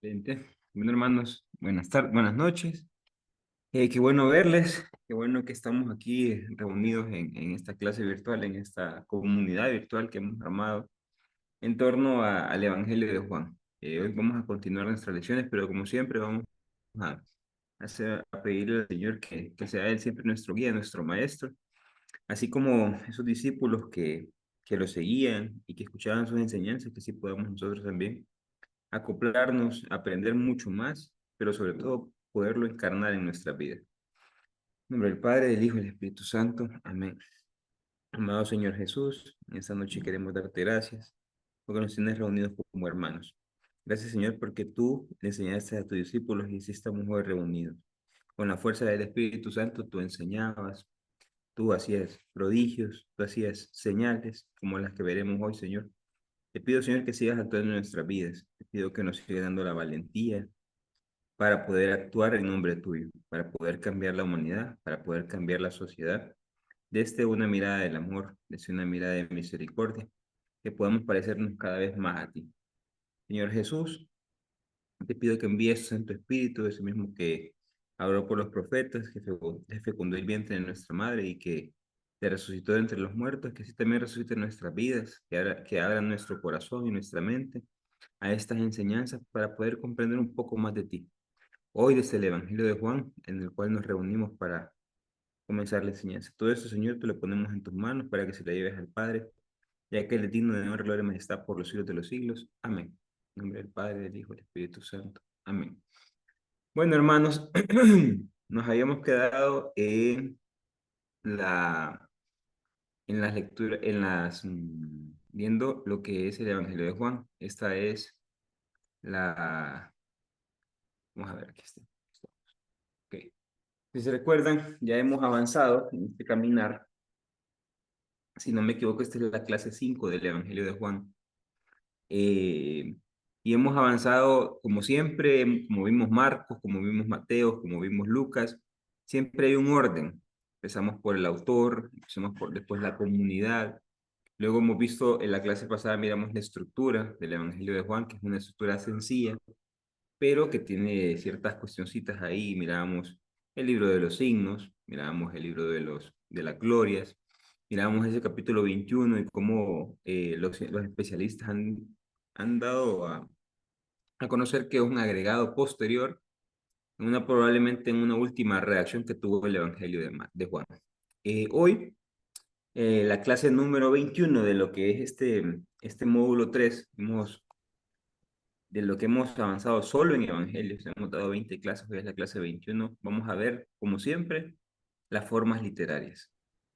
Excelente. Bueno, hermanos, buenas tardes, buenas noches. Qué bueno verles, qué bueno que estamos aquí reunidos en esta clase virtual, en esta comunidad virtual que hemos armado en torno al Evangelio de Juan. Hoy vamos a continuar nuestras lecciones, pero como siempre vamos a, a pedirle al Señor que sea Él siempre nuestro guía, nuestro maestro, así como esos discípulos que lo seguían y que escuchaban sus enseñanzas, que así podamos nosotros también acoplarnos, aprender mucho más, pero sobre todo poderlo encarnar en nuestra vida. En nombre del Padre, del Hijo y del Espíritu Santo. Amén. Amado Señor Jesús, en esta noche queremos darte gracias porque nos tienes reunidos como hermanos. Gracias, Señor, porque tú le enseñaste a tus discípulos y hiciste estamos reunidos. Con la fuerza del Espíritu Santo tú enseñabas, tú hacías prodigios, tú hacías señales como las que veremos hoy, Señor. Te pido, Señor, que sigas actuando en nuestras vidas. Te pido que nos sigas dando la valentía para poder actuar en nombre tuyo, para poder cambiar la humanidad, para poder cambiar la sociedad, desde una mirada del amor, desde una mirada de misericordia, que podamos parecernos cada vez más a ti. Señor Jesús, te pido que envíes en tu espíritu, ese mismo que habló por los profetas, que fecundó el vientre de nuestra madre y que te resucitó de entre los muertos, que así también resucite en nuestras vidas, que abra nuestro corazón y nuestra mente a estas enseñanzas para poder comprender un poco más de ti. Hoy desde el Evangelio de Juan, en el cual nos reunimos para comenzar la enseñanza. Todo esto, Señor, te lo ponemos en tus manos para que se lo lleves al Padre, ya que Él es digno de honra, gloria y majestad por los siglos de los siglos. Amén. En nombre del Padre, del Hijo y del Espíritu Santo. Amén. Bueno, hermanos, nos habíamos quedado la, en las lecturas, viendo lo que es el Evangelio de Juan. Esta es la, vamos a ver aquí está. Ok. Si se recuerdan, ya hemos avanzado en este caminar. Si no me equivoco, esta es la clase 5 del Evangelio de Juan. Eh, y hemos avanzado, como siempre, como vimos Marcos, como vimos Mateo, como vimos Lucas, siempre hay un orden. Empezamos por el autor, empezamos por después la comunidad. Luego hemos visto en la clase pasada, miramos la estructura del Evangelio de Juan, que es una estructura sencilla, pero que tiene ciertas cuestioncitas ahí. Mirábamos el libro de los signos, mirábamos el libro de las glorias, mirábamos ese capítulo 21 y cómo los especialistas han dado a conocer que es un agregado posterior, probablemente en una última redacción que tuvo el Evangelio de Juan. Hoy, la clase número 21 de lo que es este módulo 3, de lo que hemos avanzado solo en Evangelios. Hemos dado 20 clases, hoy es la clase 21. Vamos a ver, como siempre, las formas literarias.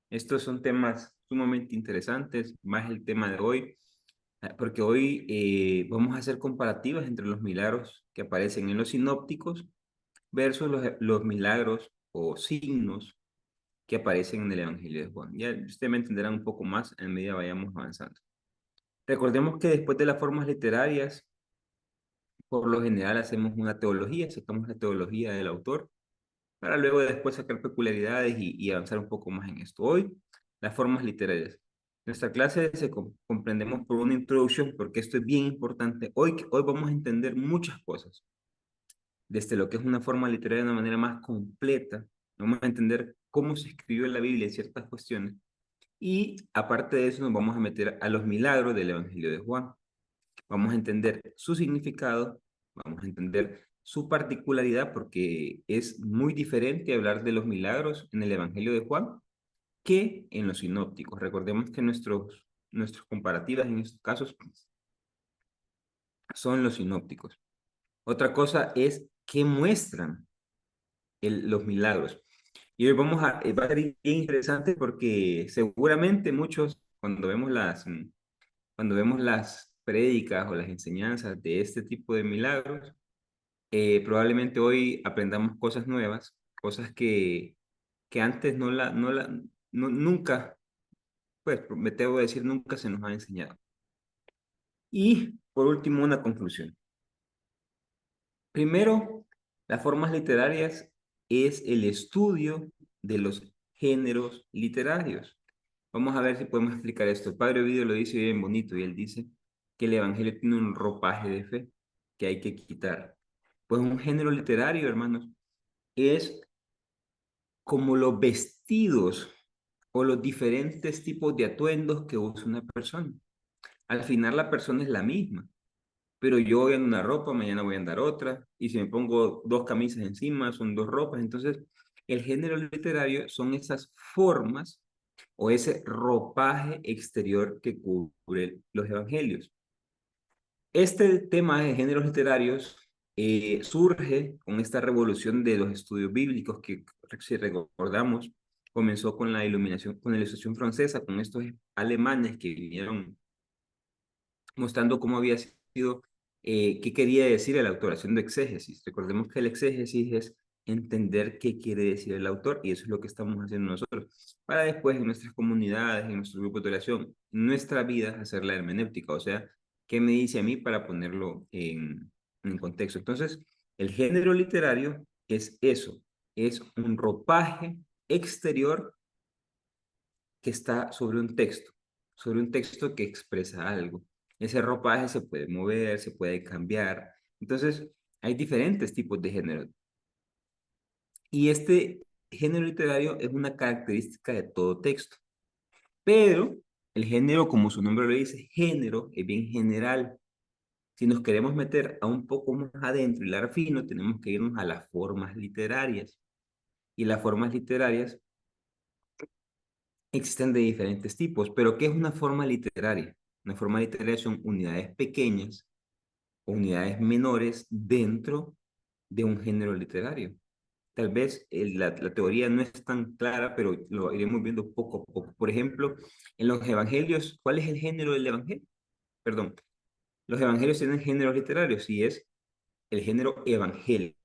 Estos son temas sumamente interesantes, más el tema de hoy, porque hoy vamos a hacer comparativas entre los milagros que aparecen en los sinópticos versus los milagros o signos que aparecen en el Evangelio de Juan. Ya ustedes me entenderán un poco más a medida vayamos avanzando. Recordemos que después de las formas literarias, por lo general hacemos una teología, sacamos la teología del autor, para luego después sacar peculiaridades y avanzar un poco más en esto. Hoy, las formas literarias. Nuestra clase comprendemos por una introducción, porque esto es bien importante. Hoy vamos a entender muchas cosas, desde lo que es una forma literaria de una manera más completa. Vamos a entender cómo se escribió la Biblia en ciertas cuestiones. Y aparte de eso, nos vamos a meter a los milagros del Evangelio de Juan. Vamos a entender su significado, vamos a entender su particularidad, porque es muy diferente hablar de los milagros en el Evangelio de Juan que en los sinópticos. Recordemos que nuestros comparativas en estos casos son los sinópticos. Otra cosa es qué muestran los milagros. Y hoy va a ser bien interesante porque seguramente muchos, cuando vemos las prédicas o las enseñanzas de este tipo de milagros, probablemente hoy aprendamos cosas nuevas, cosas que antes nunca, pues me tengo que decir, nunca se nos ha enseñado. Y por último, una conclusión. Primero, las formas literarias es el estudio de los géneros literarios. Vamos a ver si podemos explicar esto. El padre Ovidio lo dice bien bonito y él dice que el evangelio tiene un ropaje de fe que hay que quitar. Pues un género literario, hermanos, es como los vestidos o los diferentes tipos de atuendos que usa una persona. Al final la persona es la misma, pero yo voy en una ropa, mañana voy a andar otra, y si me pongo dos camisas encima, son dos ropas. Entonces, el género literario son esas formas o ese ropaje exterior que cubre los evangelios. Este tema de géneros literarios surge con esta revolución de los estudios bíblicos que, si recordamos, comenzó con la iluminación, con la ilustración francesa, con estos alemanes que vinieron mostrando cómo había sido, qué quería decir el autor, haciendo exégesis. Recordemos que el exégesis es entender qué quiere decir el autor, y eso es lo que estamos haciendo nosotros, para después en nuestras comunidades, en nuestro grupo de oración, en nuestra vida, hacer la hermenéutica, o sea, qué me dice a mí para ponerlo en contexto. Entonces, el género literario es eso, es un ropaje exterior que está sobre un texto que expresa algo. Ese ropaje se puede mover, se puede cambiar. Entonces, hay diferentes tipos de género. Y este género literario es una característica de todo texto. Pero el género, como su nombre lo dice, género, es bien general. Si nos queremos meter a un poco más adentro y hilar fino, tenemos que irnos a las formas literarias. Y las formas literarias existen de diferentes tipos, pero ¿qué es una forma literaria? Una forma literaria son unidades pequeñas o unidades menores dentro de un género literario. Tal vez la teoría no es tan clara, pero lo iremos viendo poco a poco. Por ejemplo, en los evangelios, ¿cuál es el género del evangelio? Perdón, los evangelios tienen géneros literarios y es el género evangelio.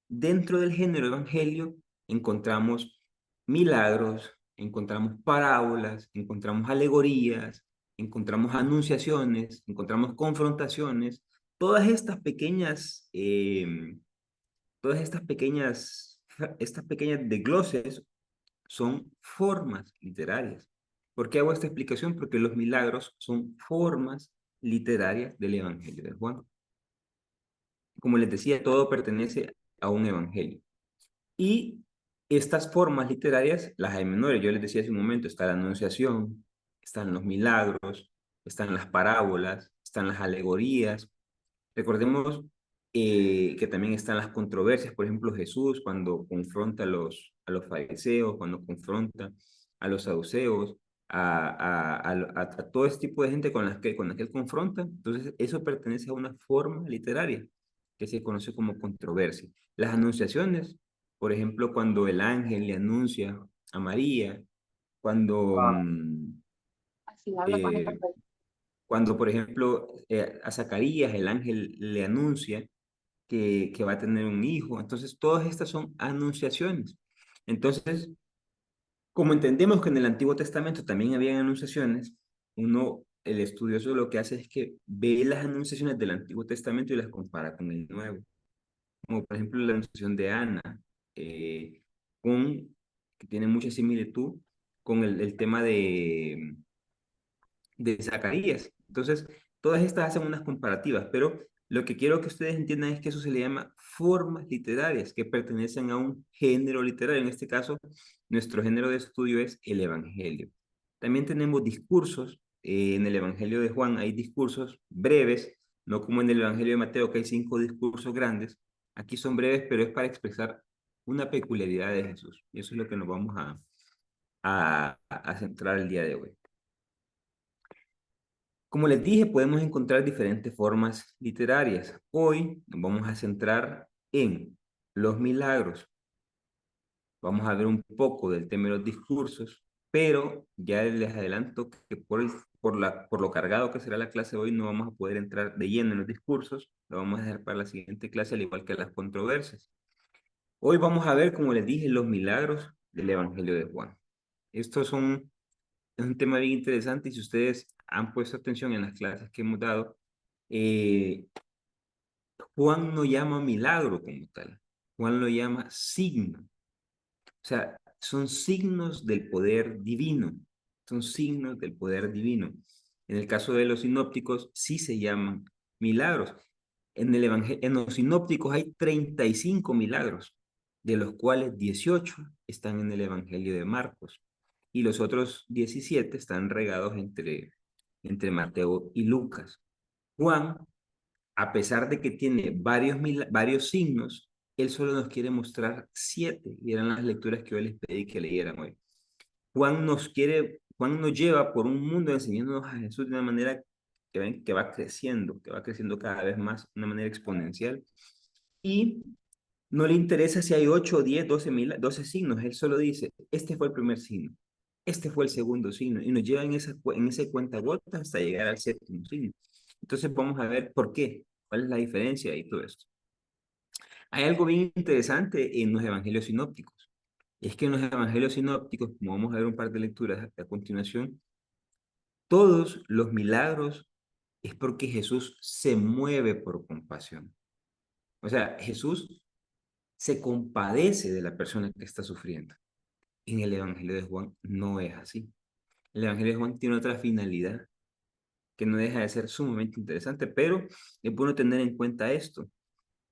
Dentro del género evangelio encontramos milagros, encontramos parábolas, encontramos alegorías, encontramos anunciaciones, encontramos confrontaciones. Todas estas pequeñas, estas pequeñas desgloses son formas literarias. ¿Por qué hago esta explicación? Porque los milagros son formas literarias del Evangelio de Juan. Como les decía, todo pertenece a un evangelio. Y estas formas literarias, las hay menores. Yo les decía hace un momento, está la anunciación, están los milagros, están las parábolas, están las alegorías. Recordemos que también están las controversias. Por ejemplo, Jesús cuando confronta a los fariseos, cuando confronta a los saduceos, a todo este tipo de gente con la que él confronta. Entonces, eso pertenece a una forma literaria que se conoce como controversia. Las anunciaciones, por ejemplo, cuando el ángel le anuncia a María, cuando, Así hablo con el eh, perfecto. cuando por ejemplo, a Zacarías el ángel le anuncia que va a tener un hijo. Entonces, todas estas son anunciaciones. Entonces, como entendemos que en el Antiguo Testamento también habían anunciaciones, el estudioso lo que hace es que ve las anunciaciones del Antiguo Testamento y las compara con el Nuevo. Como por ejemplo la anunciación de Ana, eh, que tiene mucha similitud con el tema de Zacarías. Entonces, todas estas hacen unas comparativas, pero lo que quiero que ustedes entiendan es que eso se le llama formas literarias que pertenecen a un género literario. En este caso, nuestro género de estudio es el Evangelio. También tenemos discursos. En el Evangelio de Juan hay discursos breves, no como en el Evangelio de Mateo, que hay 5 discursos grandes. Aquí son breves, pero es para expresar una peculiaridad de Jesús. Y eso es lo que nos vamos a centrar el día de hoy. Como les dije, podemos encontrar diferentes formas literarias. Hoy nos vamos a centrar en los milagros. Vamos a ver un poco del tema de los discursos, pero ya les adelanto que por lo cargado que será la clase hoy, no vamos a poder entrar de lleno en los discursos. Lo vamos a dejar para la siguiente clase, al igual que las controversias. Hoy vamos a ver, como les dije, los milagros del Evangelio de Juan. Estos son Es un tema bien interesante y si ustedes han puesto atención en las clases que hemos dado, eh, Juan no llama milagro como tal, Juan lo llama signo. O sea, son signos del poder divino, son signos del poder divino. En el caso de los sinópticos, sí se llaman milagros. En los sinópticos hay 35 milagros, de los cuales 18 están en el Evangelio de Marcos y los otros 17 están regados entre Mateo y Lucas. Juan, a pesar de que tiene varios signos, él solo nos quiere mostrar 7, y eran las lecturas que yo les pedí que leyeran hoy. Juan nos lleva por un mundo enseñándonos a Jesús de una manera que va creciendo cada vez más, de una manera exponencial. Y no le interesa si hay 8, 10, 12 signos, él solo dice, este fue el primer signo, este fue el segundo signo, y nos lleva en ese cuentagotas hasta llegar al séptimo signo. Entonces vamos a ver por qué, cuál es la diferencia y todo esto. Hay algo bien interesante en los evangelios sinópticos. Es que en los evangelios sinópticos, como vamos a ver un par de lecturas a continuación, todos los milagros es porque Jesús se mueve por compasión. O sea, Jesús se compadece de la persona que está sufriendo. En el Evangelio de Juan no es así. El Evangelio de Juan tiene otra finalidad que no deja de ser sumamente interesante, pero es bueno tener en cuenta esto.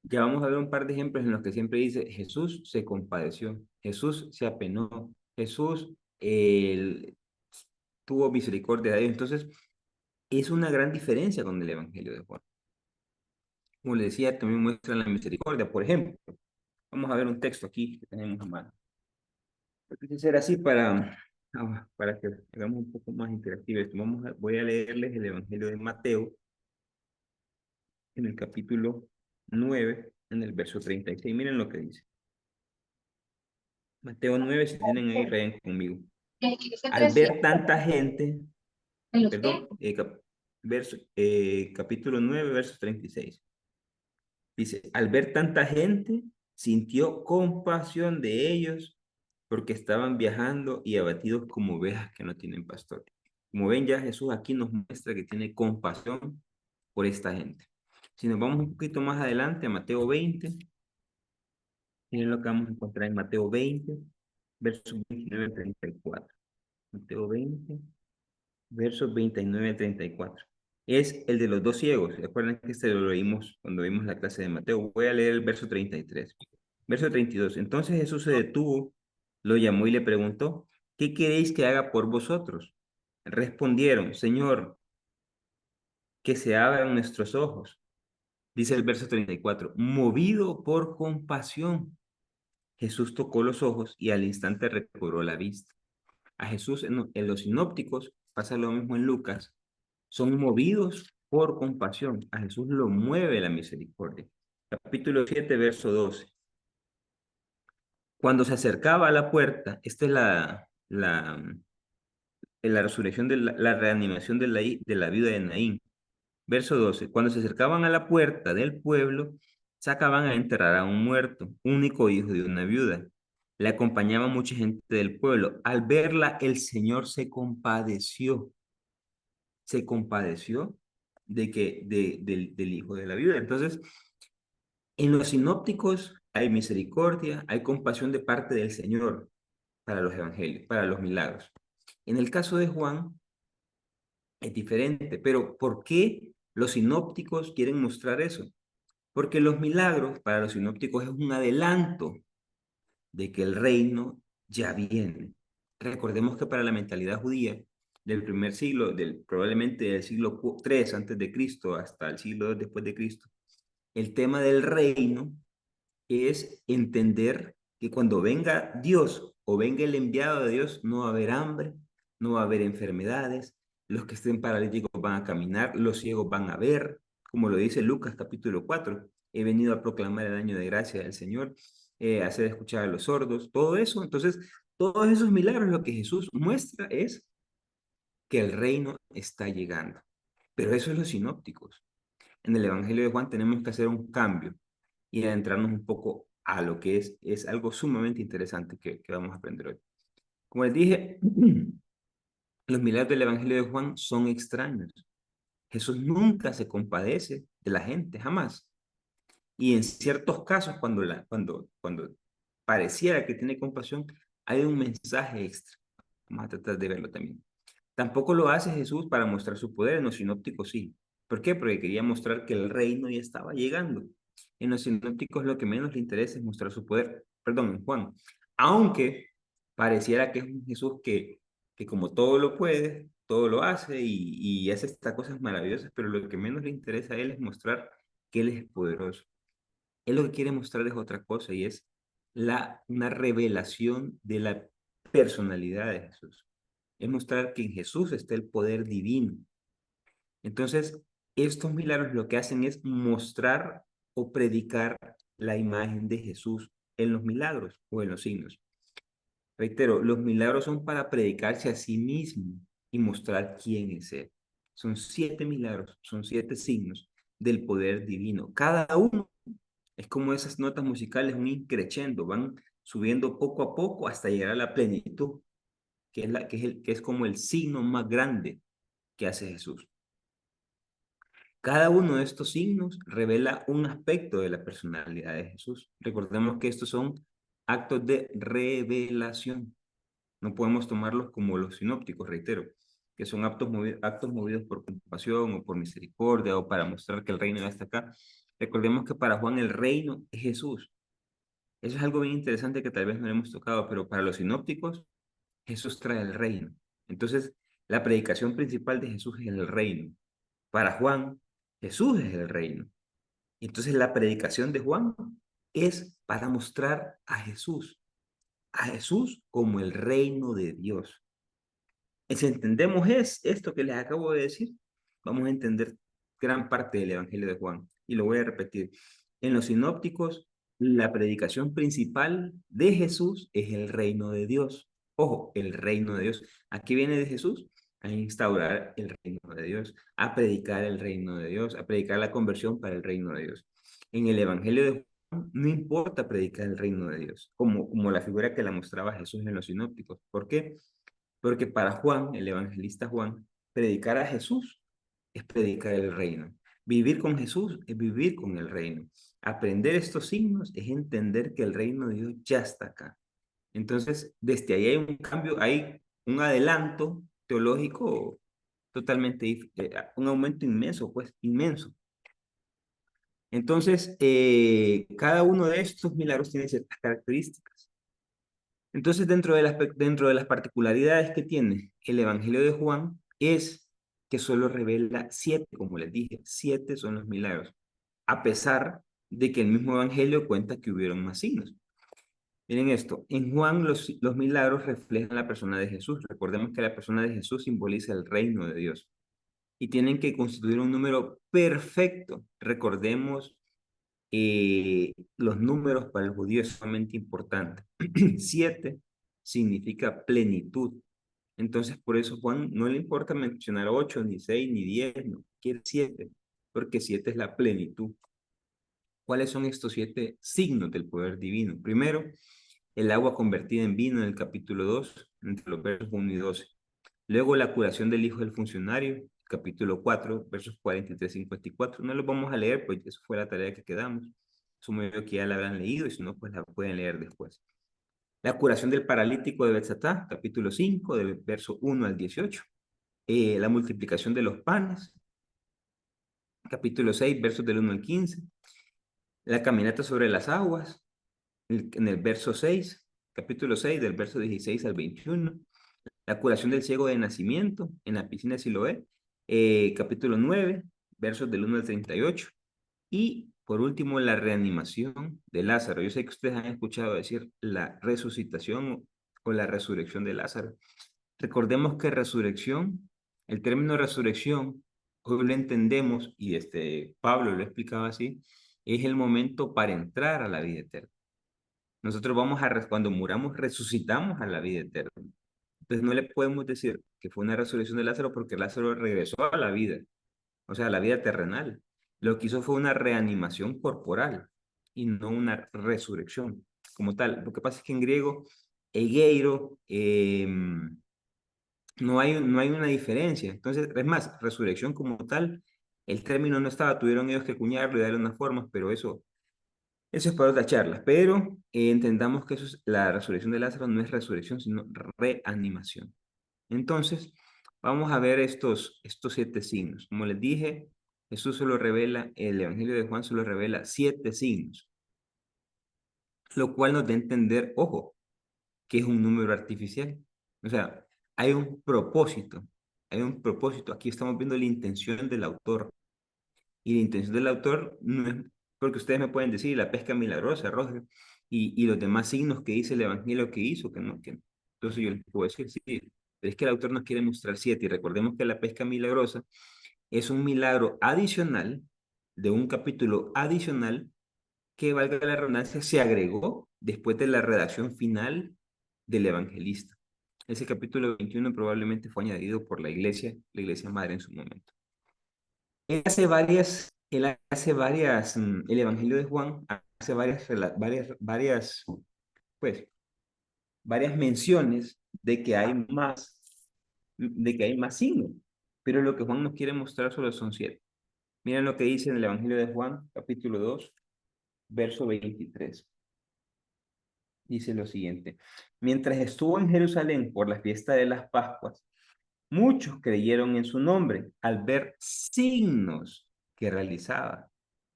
Ya vamos a ver un par de ejemplos en los que siempre dice Jesús se compadeció, Jesús se apenó, Jesús tuvo misericordia de ellos. Entonces, es una gran diferencia con el Evangelio de Juan. Como le decía, también muestra la misericordia. Por ejemplo, vamos a ver un texto aquí que tenemos a mano. Quise ser así para que hagamos un poco más interactivo esto. Voy a leerles el Evangelio de Mateo en el capítulo 9 en el verso 36. Miren lo que dice. Mateo 9, si tienen ahí, vayan conmigo. Ese Al 300, ver tanta gente, ¿en los qué? perdón, capítulo 9, verso 36. Dice, al ver tanta gente, sintió compasión de ellos porque estaban viajando y abatidos como ovejas que no tienen pastor. Como ven, ya Jesús aquí nos muestra que tiene compasión por esta gente. Si nos vamos un poquito más adelante a Mateo 20, miren lo que vamos a encontrar en Mateo 20, versos 29 al 34. Mateo 20, versos 29 al 34. Es el de los dos ciegos. Recuerden que este lo leímos cuando vimos la clase de Mateo. Voy a leer el verso 33. Verso 32. Entonces Jesús se detuvo, lo llamó y le preguntó, ¿qué queréis que haga por vosotros? Respondieron, Señor, que se abran nuestros ojos. Dice el verso 34. Movido por compasión, Jesús tocó los ojos y al instante recobró la vista. A Jesús en los sinópticos pasa lo mismo en Lucas. Son movidos por compasión. A Jesús lo mueve la misericordia. Capítulo 7, verso 12. Cuando se acercaba a la puerta, esta es la resurrección la reanimación de la viuda de Naín. Verso 12. Cuando se acercaban a la puerta del pueblo, sacaban a enterrar a un muerto, único hijo de una viuda. Le acompañaba mucha gente del pueblo. Al verla, el Señor se compadeció del hijo de la viuda. Entonces, en los sinópticos hay misericordia, hay compasión de parte del Señor para los evangelios, para los milagros. En el caso de Juan es diferente, pero ¿por qué los sinópticos quieren mostrar eso? Porque los milagros para los sinópticos es un adelanto de que el reino ya viene. Recordemos que para la mentalidad judía del primer siglo, probablemente del siglo 3 antes de Cristo hasta el siglo 2 después de Cristo, el tema del reino es entender que cuando venga Dios o venga el enviado de Dios, no va a haber hambre, no va a haber enfermedades, los que estén paralíticos van a caminar, los ciegos van a ver, como lo dice Lucas capítulo 4. He venido a proclamar el año de gracia del Señor, hacer escuchar a los sordos, todo eso. Entonces, todos esos milagros, lo que Jesús muestra es que el reino está llegando. Pero eso es los sinópticos. En el Evangelio de Juan tenemos que hacer un cambio y adentrarnos un poco a lo que es algo sumamente interesante que vamos a aprender hoy. Como les dije, los milagros del Evangelio de Juan son extraños. Jesús nunca se compadece de la gente, jamás. Y en ciertos casos, cuando pareciera que tiene compasión, hay un mensaje extra. Vamos a tratar de verlo también. Tampoco lo hace Jesús para mostrar su poder, en los sinópticos sí. ¿Por qué? Porque quería mostrar que el reino ya estaba llegando. En los sinópticos lo que menos le interesa es mostrar su poder, perdón, en Juan. Aunque pareciera que es un Jesús que como todo lo puede, todo lo hace y hace estas cosas maravillosas, pero lo que menos le interesa a él es mostrar que él es poderoso. Él lo que quiere mostrar es otra cosa y es una revelación de la personalidad de Jesús. Es mostrar que en Jesús está el poder divino. Entonces, estos milagros lo que hacen es mostrar o predicar la imagen de Jesús en los milagros o en los signos. Reitero, los milagros son para predicarse a sí mismo y mostrar quién es Él. Son 7 milagros, son 7 signos del poder divino. Cada uno es como esas notas musicales, un increciendo, van subiendo poco a poco hasta llegar a la plenitud, que es como el signo más grande que hace Jesús. Cada uno de estos signos revela un aspecto de la personalidad de Jesús. Recordemos que estos son actos de revelación. No podemos tomarlos como los sinópticos, reitero, que son actos movidos por compasión o por misericordia o para mostrar que el reino ya está acá. Recordemos que para Juan el reino es Jesús. Eso es algo bien interesante que tal vez no hemos tocado, pero para los sinópticos, Jesús trae el reino. Entonces, la predicación principal de Jesús es el reino. Para Juan, Jesús es el reino. Entonces, la predicación de Juan es para mostrar a Jesús como el reino de Dios. Si entendemos esto que les acabo de decir, vamos a entender gran parte del Evangelio de Juan. Y lo voy a repetir. En los sinópticos, la predicación principal de Jesús es el reino de Dios. Ojo, el reino de Dios. ¿A qué viene de Jesús? A instaurar el reino de Dios, a predicar el reino de Dios, a predicar la conversión para el reino de Dios. En el Evangelio de Juan, no importa predicar el reino de Dios, como la figura que la mostraba Jesús en los sinópticos. ¿Por qué? Porque para Juan, el evangelista Juan, predicar a Jesús es predicar el reino. Vivir con Jesús es vivir con el reino. Aprender estos signos es entender que el reino de Dios ya está acá. Entonces, desde ahí hay un cambio, hay un adelanto teológico totalmente, un aumento inmenso, pues, inmenso. Entonces, cada uno de estos milagros tiene ciertas características. Entonces, dentro de las particularidades que tiene el Evangelio de Juan es que solo revela 7, como les dije, 7 son los milagros, a pesar de que el mismo Evangelio cuenta que hubieron más signos. Miren esto, en Juan los milagros reflejan la persona de Jesús. Recordemos que la persona de Jesús simboliza el reino de Dios y tienen que constituir un número perfecto. Recordemos los números para el judío es sumamente importante. 7 significa plenitud. Entonces, por eso Juan no le importa mencionar 8, ni 6, ni 10, no, quiere 7, porque 7 es la plenitud. ¿Cuáles son estos 7 signos del poder divino? Primero, el agua convertida en vino en el capítulo 2, entre los versos 1 y 12. Luego, la curación del hijo del funcionario, capítulo 4, versos 43 y 54. No los vamos a leer, pues eso fue la tarea que quedamos. Sumo yo que ya la habrán leído y si no, pues la pueden leer después. La curación del paralítico de Betsatá, capítulo 5, del verso 1 al 18. La multiplicación de los panes, capítulo 6, versos del 1 al 15. La caminata sobre las aguas, en el verso 6, capítulo 6, del verso 16 al 21. La curación del ciego de nacimiento en la piscina de Siloé, capítulo 9, versos del 1 al 38. Y por último, la reanimación de Lázaro. Yo sé que ustedes han escuchado decir la resucitación o la resurrección de Lázaro. Recordemos que resurrección, el término resurrección, hoy lo entendemos, y Pablo lo explicaba así, es el momento para entrar a la vida eterna. Nosotros cuando muramos, resucitamos a la vida eterna. Entonces no le podemos decir que fue una resurrección de Lázaro porque Lázaro regresó a la vida, o sea, a la vida terrenal. Lo que hizo fue una reanimación corporal y no una resurrección como tal. Lo que pasa es que en griego, egeiro, no hay una diferencia. Entonces, es más, resurrección como tal, el término no estaba, tuvieron ellos que acuñarlo y darle unas formas, pero eso es para otra charla. Pero entendamos que la resurrección de Lázaro no es resurrección, sino reanimación. Entonces, vamos a ver estos 7 signos. Como les dije, El Evangelio de Juan solo revela 7 signos, lo cual nos da a entender, ojo, que es un número artificial. O sea, hay un propósito, hay un propósito. Aquí estamos viendo la intención del autor. Y la intención del autor no es, porque ustedes me pueden decir la pesca milagrosa, Roger, y los demás signos que dice el Evangelio que hizo, que no, que entonces yo les puedo decir, sí, pero es que el autor nos quiere mostrar 7, y recordemos que la pesca milagrosa es un milagro adicional de un capítulo adicional que, valga la redundancia, se agregó después de la redacción final del evangelista. Ese capítulo 21 probablemente fue añadido por la iglesia madre en su momento. El Evangelio de Juan hace pues, varias menciones de que hay más signos, pero lo que Juan nos quiere mostrar solo son 7. Miren lo que dice en el Evangelio de Juan, capítulo 2, verso 23. Dice lo siguiente: mientras estuvo en Jerusalén por la fiesta de las Pascuas, muchos creyeron en su nombre al ver signos que realizaba.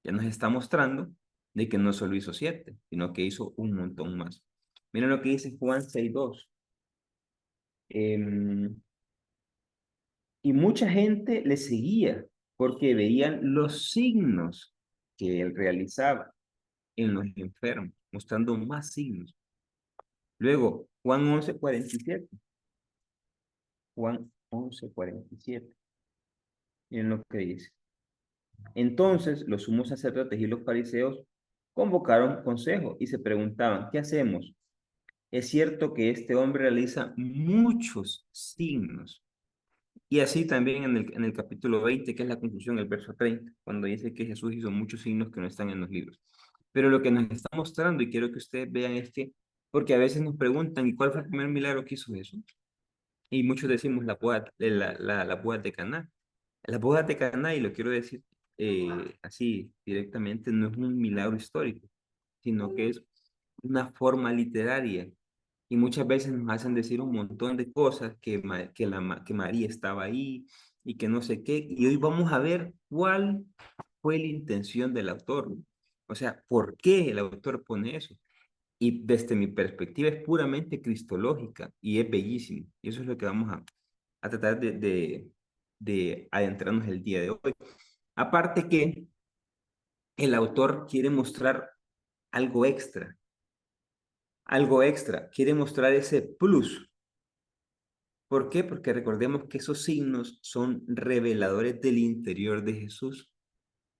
Ya nos está mostrando de que no solo hizo 7, sino que hizo un montón más. Miren lo que dice Juan 6:2. Y mucha gente le seguía porque veían los signos que él realizaba en los enfermos, mostrando más signos. Luego, Juan 11:47. Juan 11:47. Miren lo que dice. Entonces los sumos sacerdotes y los fariseos convocaron consejo y se preguntaban, ¿qué hacemos? Es cierto que este hombre realiza muchos signos. Y así también en el capítulo 20, que es la conclusión, el verso 30, cuando dice que Jesús hizo muchos signos que no están en los libros. Pero lo que nos está mostrando, y quiero que ustedes vean, es que, porque a veces nos preguntan, ¿y cuál fue el primer milagro que hizo Jesús? Y muchos decimos la boda de Caná. La boda de Caná, y lo quiero decir así directamente, no es un milagro histórico, sino que es una forma literaria. Y muchas veces nos hacen decir un montón de cosas, que María estaba ahí y que no sé qué. Y hoy vamos a ver cuál fue la intención del autor. O sea, ¿por qué el autor pone eso? Y desde mi perspectiva es puramente cristológica y es bellísimo. Y eso es lo que vamos a tratar de adentrarnos el día de hoy. Aparte que el autor quiere mostrar algo extra, quiere mostrar ese plus. ¿Por qué? Porque recordemos que esos signos son reveladores del interior de Jesús.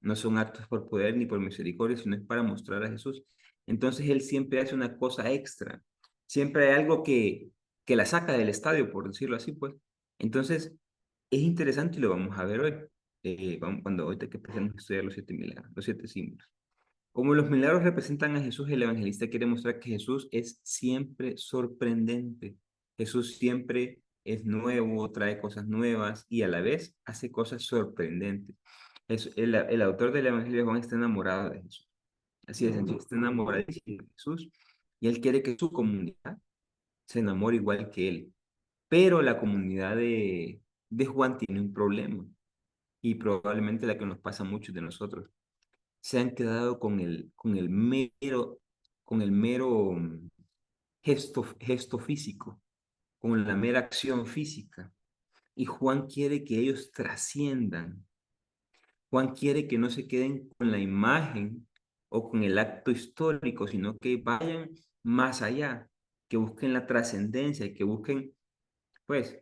No son actos por poder ni por misericordia, sino es para mostrar a Jesús. Entonces Él siempre hace una cosa extra. Siempre hay algo que la saca del estadio, por decirlo así, pues. Entonces, es interesante y lo vamos a ver hoy. Cuando ahorita que empecemos a estudiar los 7 milagros, los 7 símbolos. Como los milagros representan a Jesús, el evangelista quiere mostrar que Jesús es siempre sorprendente. Jesús siempre es nuevo, trae cosas nuevas y a la vez hace cosas sorprendentes. El autor del Evangelio de Juan está enamorado de Jesús. Así de sencillo, está enamoradísimo de Jesús y él quiere que su comunidad se enamore igual que él. Pero la comunidad de Juan tiene un problema y probablemente la que nos pasa a muchos de nosotros. Se han quedado con el mero gesto físico, con la mera acción física. Y Juan quiere que ellos trasciendan. Juan quiere que no se queden con la imagen o con el acto histórico, sino que vayan más allá, que busquen la trascendencia y que busquen, pues,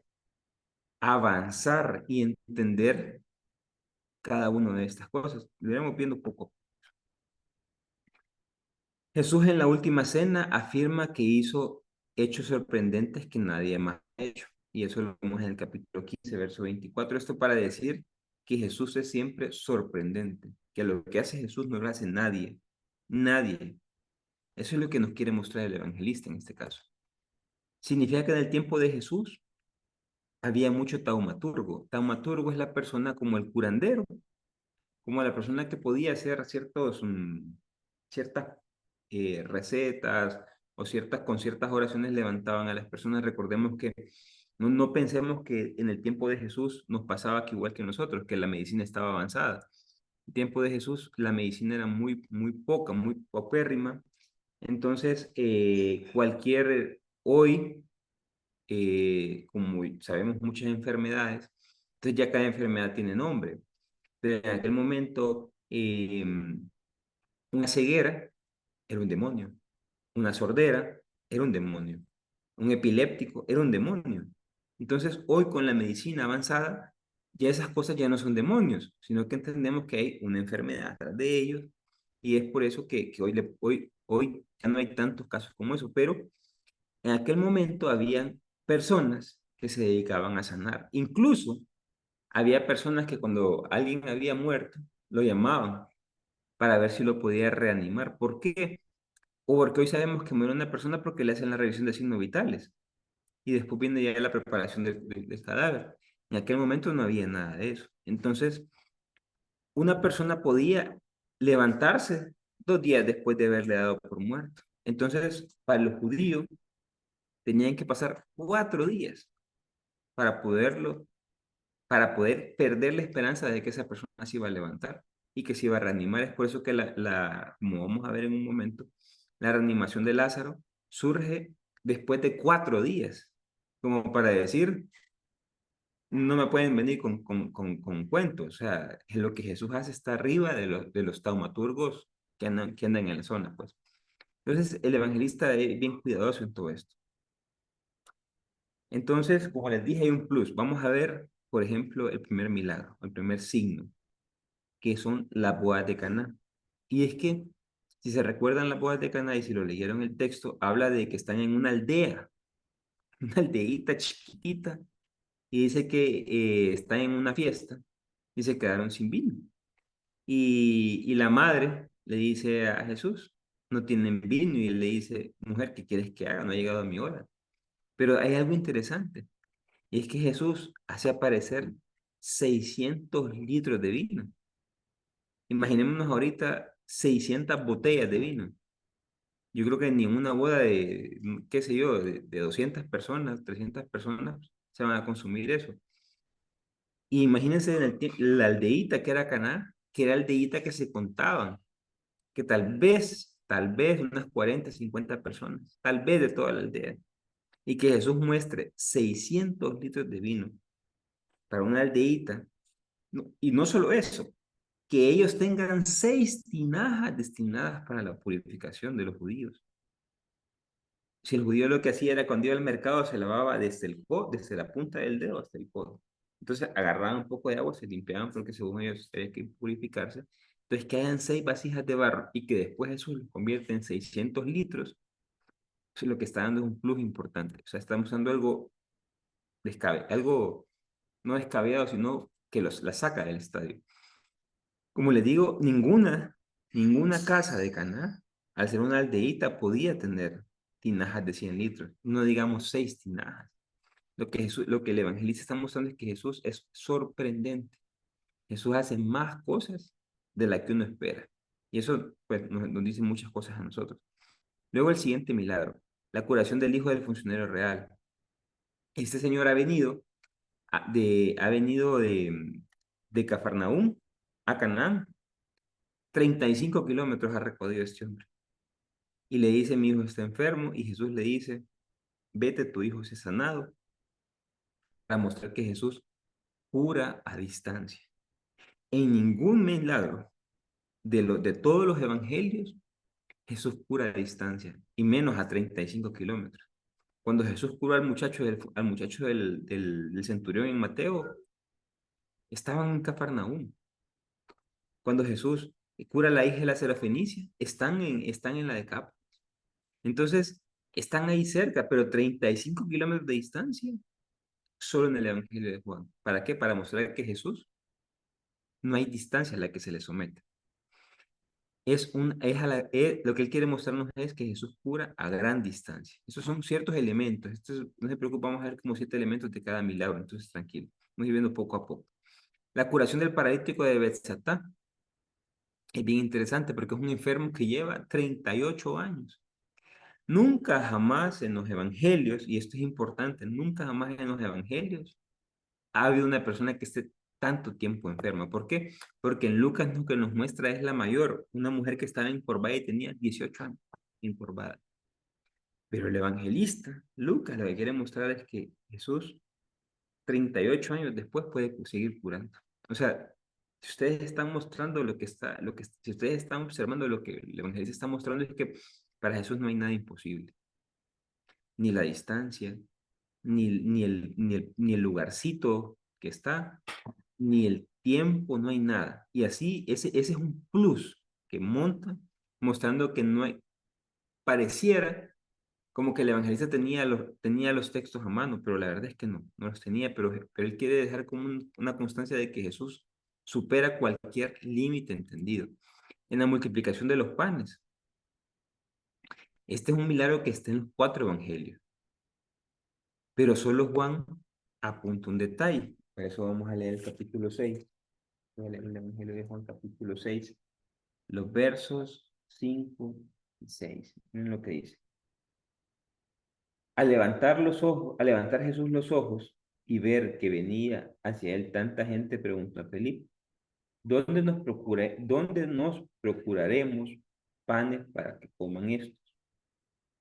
avanzar y entender cada una de estas cosas. Lo iremos viendo poco. Jesús en la última cena afirma que hizo hechos sorprendentes que nadie más ha hecho. Y eso lo vemos en el capítulo 15, verso 24. Esto para decir que Jesús es siempre sorprendente, que lo que hace Jesús no lo hace nadie. Nadie. Eso es lo que nos quiere mostrar el evangelista en este caso. Significa que en el tiempo de Jesús había mucho taumaturgo. Taumaturgo es la persona como el curandero, como la persona que podía hacer ciertas recetas o con ciertas oraciones levantaban a las personas. Recordemos que no pensemos que en el tiempo de Jesús nos pasaba que igual que nosotros, que la medicina estaba avanzada. tiempo de Jesús la medicina era muy poca, muy paupérrima. Entonces, hoy, como sabemos muchas enfermedades, entonces ya cada enfermedad tiene nombre. Pero en aquel momento, una ceguera era un demonio, una sordera era un demonio, un epiléptico era un demonio. Entonces, hoy con la medicina avanzada, ya esas cosas ya no son demonios, sino que entendemos que hay una enfermedad atrás de ellos y es por eso que hoy ya no hay tantos casos como eso, pero en aquel momento habían personas que se dedicaban a sanar. Incluso había personas que cuando alguien había muerto, lo llamaban para ver si lo podía reanimar. ¿Por qué? O porque hoy sabemos que muere una persona porque le hacen la revisión de signos vitales y después viene ya la preparación del cadáver. En aquel momento no había nada de eso. Entonces, una persona podía levantarse 2 días después de haberle dado por muerto. Entonces, para los judíos, tenían que pasar 4 días para para poder perder la esperanza de que esa persona se iba a levantar y que se iba a reanimar. Es por eso que como vamos a ver en un momento, la reanimación de Lázaro surge después de 4 días, como para decir, no me pueden venir con cuentos. O sea, lo que Jesús hace está arriba de los taumaturgos que andan en la zona, pues. Entonces, el evangelista es bien cuidadoso en todo esto. Entonces, como les dije, hay un plus. Vamos a ver, por ejemplo, el primer milagro, el primer signo, que son las bodas de Caná. Y es que, si se recuerdan las bodas de Caná y si lo leyeron el texto, habla de que están en una aldea, una aldeíta chiquitita, y dice que están en una fiesta y se quedaron sin vino. Y la madre le dice a Jesús, no tienen vino, y él le dice, mujer, ¿qué quieres que haga? No ha llegado mi hora. Pero hay algo interesante. Y es que Jesús hace aparecer 600 litros de vino. Imaginémonos ahorita 600 botellas de vino. Yo creo que en ninguna boda de, qué sé yo, de 200 personas, 300 personas se van a consumir eso. Y imagínense la aldeíta que era Caná, que era aldeíta que se contaban, que tal vez unas 40 50 personas, tal vez de toda la aldea. Y que Jesús muestre 600 litros de vino para una aldeíta. Y no solo eso, que ellos tengan 6 tinajas destinadas para la purificación de los judíos. Si el judío lo que hacía era cuando iba al mercado se lavaba desde la punta del dedo hasta el codo. Entonces agarraban un poco de agua, se limpiaban porque según ellos había que purificarse. Entonces que hayan 6 vasijas de barro y que después eso lo convierte en 600 litros, eso lo que está dando es un plus importante. O sea, estamos usando algo no descabellado, sino que la saca del estadio. Como les digo, ninguna casa de Caná, al ser una aldeíta, podía tener tinajas de 100 litros, no digamos 6 tinajas. Lo que el evangelista está mostrando es que Jesús es sorprendente. Jesús hace más cosas de las que uno espera. Y eso pues, nos dice muchas cosas a nosotros. Luego el siguiente milagro, la curación del hijo del funcionario real. Este señor ha venido de Cafarnaúm a Canaán. 35 kilómetros ha recorrido este hombre. Y le dice, mi hijo está enfermo, y Jesús le dice, vete, tu hijo se ha sanado, para mostrar que Jesús cura a distancia. En ningún milagro de todos los evangelios, Jesús cura a distancia, y menos a 35 kilómetros. Cuando Jesús curó al muchacho del centurión en Mateo, estaban en Cafarnaúm. Cuando Jesús cura a la hija de la Serafenicia, están en la Decápolis. Entonces, están ahí cerca, pero 35 kilómetros de distancia, solo en el Evangelio de Juan. ¿Para qué? Para mostrar que Jesús no hay distancia a la que se le somete. Lo que él quiere mostrarnos es que Jesús cura a gran distancia. Esos son ciertos elementos. No se preocupe, vamos a ver como 7 elementos de cada milagro. Entonces, tranquilo. Vamos a ir viendo poco a poco. La curación del paralítico de Betsatá es bien interesante porque es un enfermo que lleva 38 años. Nunca jamás en los evangelios, y esto es importante, nunca jamás en los evangelios ha habido una persona que esté tanto tiempo enferma. ¿Por qué? Porque en Lucas lo que nos muestra es la mayor, una mujer que estaba encorvada y tenía 18 años encorvada. Pero el evangelista, Lucas, lo que quiere mostrar es que Jesús, 38 años después, puede seguir curando. O sea, si ustedes están mostrando si ustedes están observando lo que el evangelista está mostrando es que para Jesús no hay nada imposible. Ni la distancia, ni el lugarcito que está, ni el tiempo, no hay nada. Y así, ese es un plus que monta, mostrando que no hay, pareciera como que el evangelista tenía los textos a mano, pero la verdad es que no los tenía, pero él quiere dejar como una constancia de que Jesús supera cualquier límite entendido. En la multiplicación de los panes, este es un milagro que está en los 4 evangelios, pero solo Juan apunta un detalle. Por eso vamos a leer el capítulo 6. Voy a leer el evangelio de Juan capítulo 6, los versos 5 y 6. Miren lo que dice. Al levantar Jesús los ojos y ver que venía hacia él tanta gente, preguntó a Felipe, ¿dónde nos procuraremos panes para que coman esto?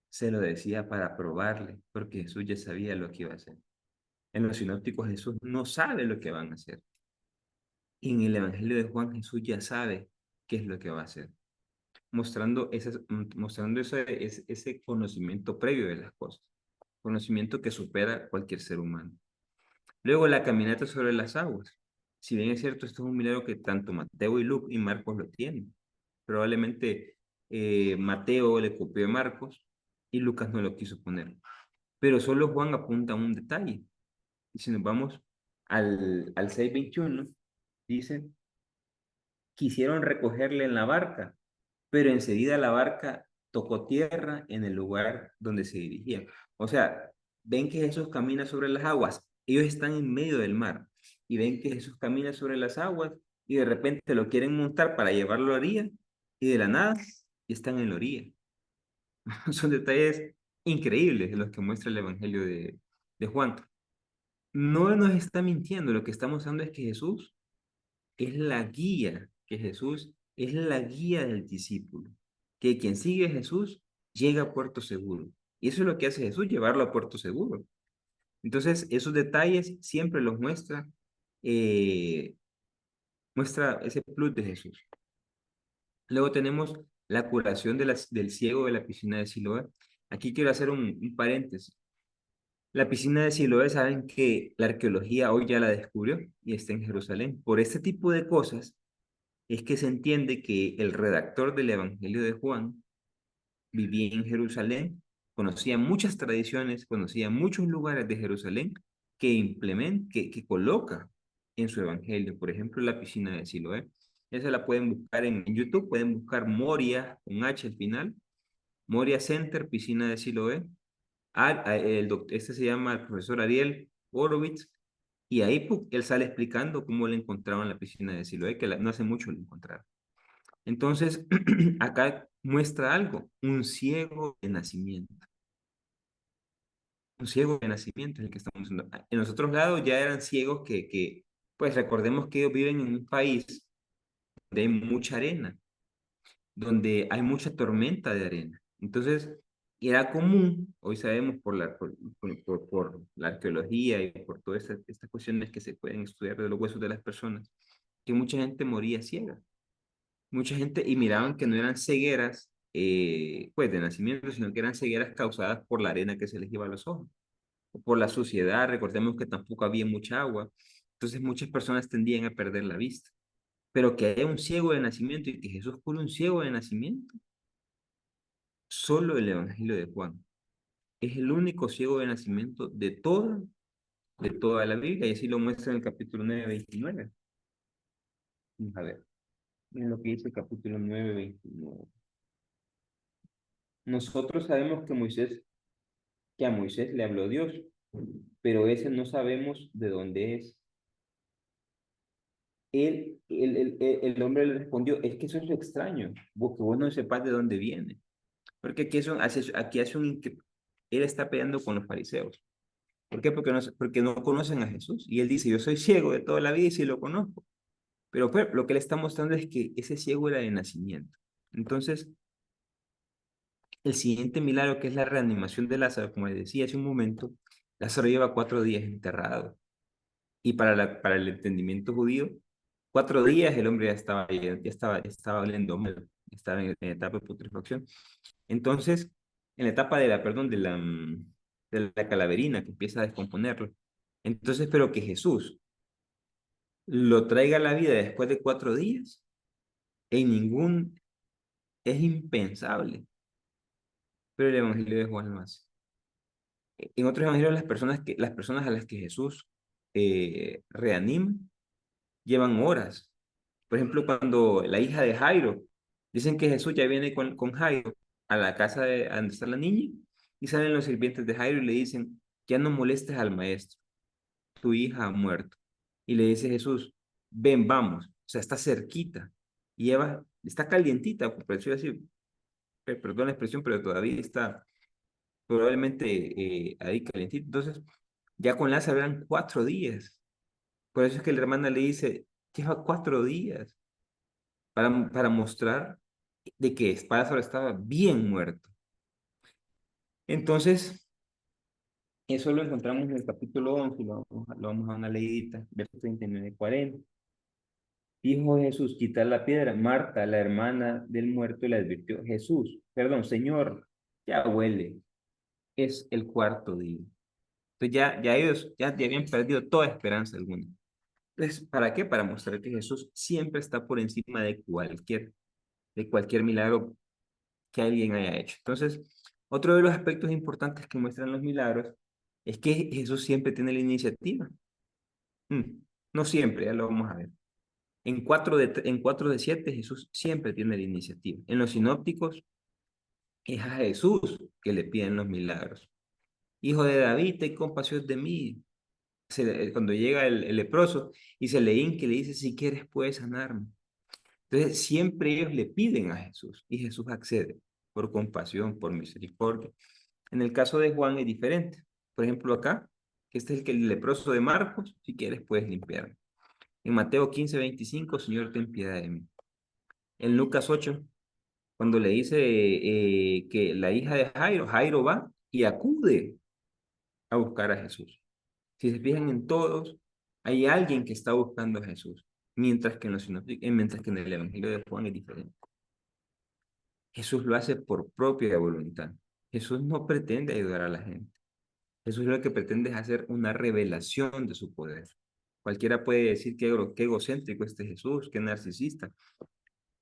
Se lo decía para probarle, porque Jesús ya sabía lo que iba a hacer. En los sinópticos Jesús no sabe lo que van a hacer. Y en el Evangelio de Juan Jesús ya sabe qué es lo que va a hacer, mostrando ese conocimiento previo de las cosas, conocimiento que supera cualquier ser humano. Luego la caminata sobre las aguas. Si bien es cierto, esto es un milagro que tanto Mateo y Marcos lo tienen. Probablemente Mateo le copió a Marcos y Lucas no lo quiso poner. Pero solo Juan apunta a un detalle. Y si nos vamos al 6:21, dice, quisieron recogerle en la barca, pero enseguida la barca tocó tierra en el lugar donde se dirigían. O sea, ven que Jesús camina sobre las aguas, ellos están en medio del mar y ven que Jesús camina sobre las aguas y de repente lo quieren montar para llevarlo a la orilla y de la nada están en la orilla. Son detalles increíbles los que muestra el Evangelio de Juan. No nos está mintiendo, lo que está mostrando es que Jesús es la guía, que Jesús es la guía del discípulo, que quien sigue a Jesús llega a puerto seguro. Y eso es lo que hace Jesús, llevarlo a puerto seguro. Entonces, esos detalles siempre los eh, muestra ese plus de Jesús. Luego tenemos la curación del ciego de la piscina de Siloé. Aquí quiero hacer un paréntesis. La piscina de Siloé, saben que la arqueología hoy ya la descubrió y está en Jerusalén. Por este tipo de cosas, es que se entiende que el redactor del Evangelio de Juan vivía en Jerusalén, conocía muchas tradiciones, conocía muchos lugares de Jerusalén que coloca en su Evangelio. Por ejemplo, la piscina de Siloé. Esa la pueden buscar en YouTube, pueden buscar Moria, con H al final, Moria Center, piscina de Siloé. Este se llama el profesor Ariel Horowitz, y ahí él sale explicando cómo le encontraban la piscina de Siloé, que no hace mucho lo encontraron. Entonces, acá muestra algo, un ciego de nacimiento. Un ciego de nacimiento es el que estamos viendo. En los otros lados ya eran ciegos pues recordemos que ellos viven en un país donde hay mucha arena, donde hay mucha tormenta de arena. Entonces, era común, hoy sabemos por la arqueología y por todas estas cuestiones que se pueden estudiar de los huesos de las personas, que mucha gente moría ciega. Mucha gente, y miraban que no eran cegueras, pues de nacimiento, sino que eran cegueras causadas por la arena que se les iba a los ojos, o por la suciedad. Recordemos que tampoco había mucha agua, entonces muchas personas tendían a perder la vista. Pero que haya un ciego de nacimiento y que Jesús cure un ciego de nacimiento, solo el Evangelio de Juan. Es el único ciego de nacimiento de toda la Biblia, y así lo muestra en el capítulo 9:29. Vamos a ver, miren lo que dice el capítulo 9:29. Nosotros sabemos que a Moisés le habló Dios, pero ese no sabemos de dónde es. El hombre le respondió, es que eso es lo extraño, que vos no sepas de dónde viene. Porque aquí hace él está peleando con los fariseos. ¿Por qué? Porque no conocen a Jesús. Y él dice, yo soy ciego de toda la vida y sí lo conozco. Pero lo que le está mostrando es que ese ciego era de nacimiento. Entonces, el siguiente milagro, que es la reanimación de Lázaro, como les decía hace un momento, Lázaro lleva 4 días enterrado. Y para el entendimiento judío, 4 días el hombre ya estaba oliendo mal, estaba en etapa de putrefacción. Entonces, en la etapa de la calaverina, que empieza a descomponerlo. Entonces, pero que Jesús lo traiga a la vida después de 4 días, en ningún, es impensable. Pero el Evangelio de Juan más. En otros evangelios, las personas a las que Jesús reanima llevan horas. Por ejemplo, cuando la hija de Jairo, dicen que Jesús ya viene con Jairo a la casa a donde está la niña, y salen los sirvientes de Jairo y le dicen, ya no molestes al maestro, tu hija ha muerto. Y le dice Jesús, ven, vamos, o sea, está cerquita. Y Eva está calientita, por decirlo así, perdón la expresión, pero todavía está probablemente ahí calientita. Entonces, ya con Lázaro eran 4 días. Por eso es que la hermana le dice, lleva 4 días para mostrar de que Lázaro estaba bien muerto. Entonces, eso lo encontramos en el capítulo 11, lo vamos a una leidita, versos 39 y 40. Dijo Jesús, quitar la piedra. Marta, la hermana del muerto, le advirtió, Jesús, perdón, Señor, ya huele, es el cuarto día. Entonces ya ellos ya habían perdido toda esperanza alguna. Entonces, ¿para qué? Para mostrar que Jesús siempre está por encima de cualquier milagro que alguien haya hecho. Entonces, otro de los aspectos importantes que muestran los milagros es que Jesús siempre tiene la iniciativa. No siempre, ya lo vamos a ver. En cuatro de 7, Jesús siempre tiene la iniciativa. En los sinópticos, es a Jesús que le piden los milagros. Hijo de David, ten compasión de mí. Cuando llega el leproso y se le hinca y le dice, si quieres puedes sanarme. Entonces, siempre ellos le piden a Jesús y Jesús accede por compasión, por misericordia. En el caso de Juan es diferente. Por ejemplo, acá, que este es el leproso de Marcos, si quieres puedes limpiarme. En Mateo 15:25, Señor, ten piedad de mí. En Lucas 8, cuando le dice que la hija de Jairo, Jairo va y acude a buscar a Jesús. Si se fijan en todos, hay alguien que está buscando a Jesús, mientras que en el Evangelio de Juan es diferente. Jesús lo hace por propia voluntad. Jesús no pretende ayudar a la gente. Jesús lo que pretende es hacer una revelación de su poder. Cualquiera puede decir que egocéntrico este Jesús, que narcisista.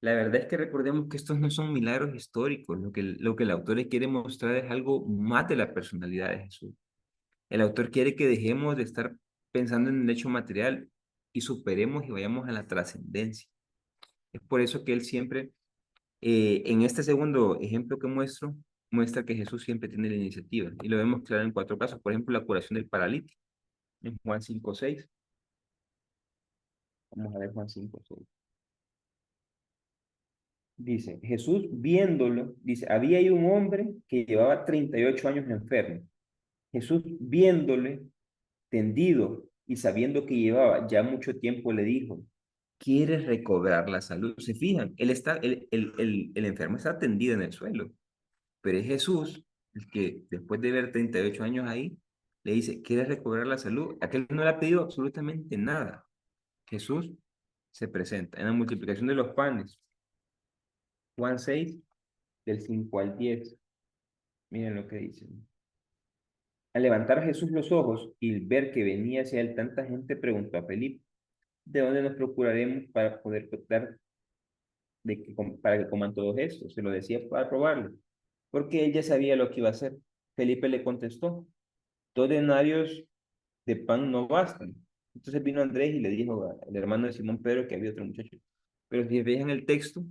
La verdad es que recordemos que estos no son milagros históricos. Lo que el autor quiere mostrar es algo más de la personalidad de Jesús. El autor quiere que dejemos de estar pensando en el hecho material y superemos y vayamos a la trascendencia. Es por eso que él siempre, en este segundo ejemplo que muestra que Jesús siempre tiene la iniciativa. Y lo vemos claro en 4 casos. Por ejemplo, la curación del paralítico, en Juan 5:6. Vamos a ver Juan 5:6. Dice, Jesús viéndolo, dice, había ahí un hombre que llevaba 38 años enfermo. Jesús viéndole tendido y sabiendo que llevaba ya mucho tiempo, le dijo, ¿quieres recobrar la salud? Se fijan, el enfermo está tendido en el suelo, pero es Jesús el que después de ver 38 años ahí, le dice, ¿quieres recobrar la salud? Aquel no le ha pedido absolutamente nada. Jesús se presenta en la multiplicación de los panes. Juan 6, del 5 al 10. Miren lo que dice. Al levantar Jesús los ojos y ver que venía hacia él tanta gente, preguntó a Felipe, ¿de dónde nos procuraremos para poder dar, para que coman todos estos? Se lo decía para probarlo, porque él ya sabía lo que iba a hacer. Felipe le contestó, 2 denarios de pan no bastan. Entonces vino Andrés y le dijo al hermano de Simón Pedro que había otro muchacho. Pero si veían el texto,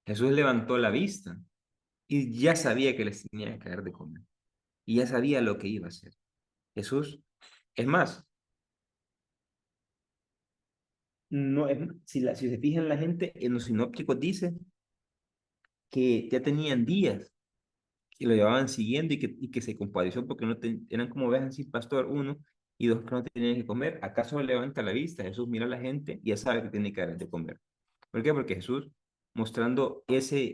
Jesús levantó la vista y ya sabía que les tenía que dar de comer. Y ya sabía lo que iba a hacer. Jesús, es más, no es, si se fijan la gente, en los sinópticos dice que ya tenían días y lo llevaban siguiendo y que se compadeció porque no eran como ovejas sin pastor, uno, y dos que no tenían que comer. ¿Acaso levanta la vista? Jesús mira a la gente y ya sabe que tiene que dar de comer. ¿Por qué? Porque Jesús mostrando ese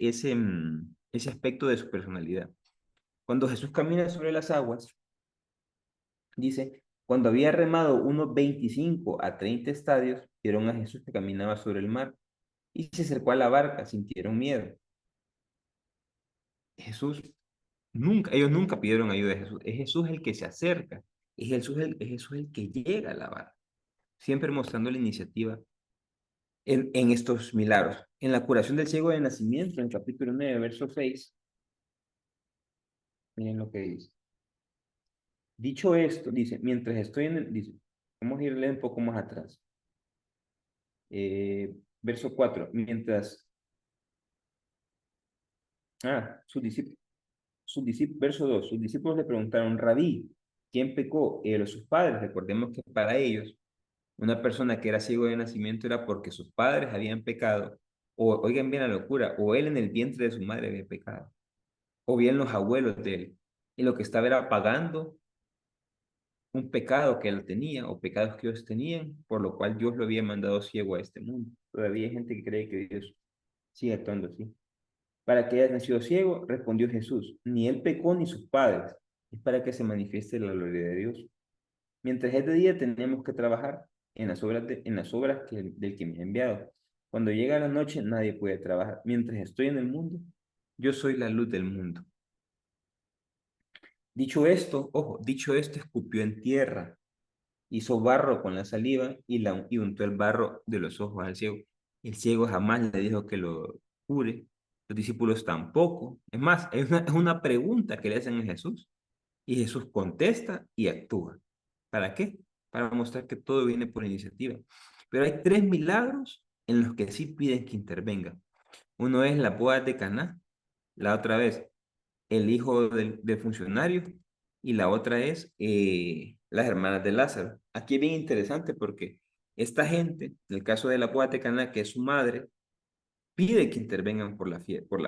aspecto de su personalidad. Cuando Jesús camina sobre las aguas, dice, cuando había remado unos 25 a 30 estadios, vieron a Jesús que caminaba sobre el mar y se acercó a la barca, sintieron miedo. Jesús ellos nunca pidieron ayuda de Jesús, es Jesús el que se acerca, es Jesús el que llega a la barca, siempre mostrando la iniciativa en estos milagros. En la curación del ciego de nacimiento, en el capítulo 9 verso 6, miren lo que dice. Dicho esto, dice, mientras estoy dice, vamos a irle un poco más atrás. Verso 4, verso 2, sus discípulos le preguntaron, Rabí, ¿quién pecó? Él o sus padres. Recordemos que para ellos, una persona que era ciego de nacimiento era porque sus padres habían pecado, o oigan bien la locura, o él en el vientre de su madre había pecado, o bien los abuelos de él. Y lo que estaba era pagando un pecado que él tenía o pecados que ellos tenían, por lo cual Dios lo había mandado ciego a este mundo. Todavía hay gente que cree que Dios sigue actuando así. Para que haya nacido ciego, respondió Jesús, ni él pecó ni sus padres, es para que se manifieste la gloria de Dios. Mientras es de día tenemos que trabajar en las obras del que me ha enviado. Cuando llega la noche nadie puede trabajar. Mientras estoy en el mundo, yo soy la luz del mundo. Dicho esto, ojo, dicho esto, escupió en tierra, hizo barro con la saliva y untó el barro de los ojos al ciego. El ciego jamás le dijo que lo cure, los discípulos tampoco. Es más, es una pregunta que le hacen a Jesús y Jesús contesta y actúa. ¿Para qué? Para mostrar que todo viene por iniciativa. Pero hay tres milagros en los que sí piden que intervenga. Uno es la boda de Caná, la otra vez el hijo del funcionario y la otra es las hermanas de Lázaro. Aquí es bien interesante porque esta gente, en el caso de la boda de Caná, que es su madre, pide que intervengan por la, fie- por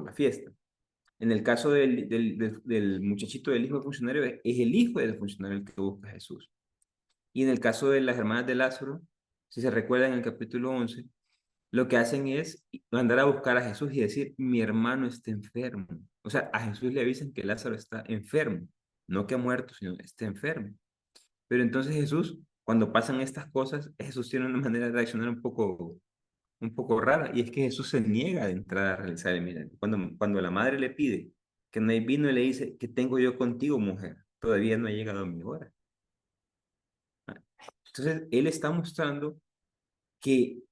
la fiesta. En el caso del muchachito del hijo del funcionario, es el hijo del funcionario el que busca a Jesús. Y en el caso de las hermanas de Lázaro, si se recuerda en el capítulo 11, lo que hacen es mandar a buscar a Jesús y decir, mi hermano está enfermo. O sea, a Jesús le avisan que Lázaro está enfermo, no que ha muerto, sino que está enfermo. Pero entonces Jesús, cuando pasan estas cosas, Jesús tiene una manera de reaccionar un poco rara, y es que Jesús se niega a entrar a realizar el milagro. Cuando la madre le pide que no hay vino, y le dice, ¿qué tengo yo contigo, mujer? Todavía no ha llegado mi hora. Entonces, él está mostrando que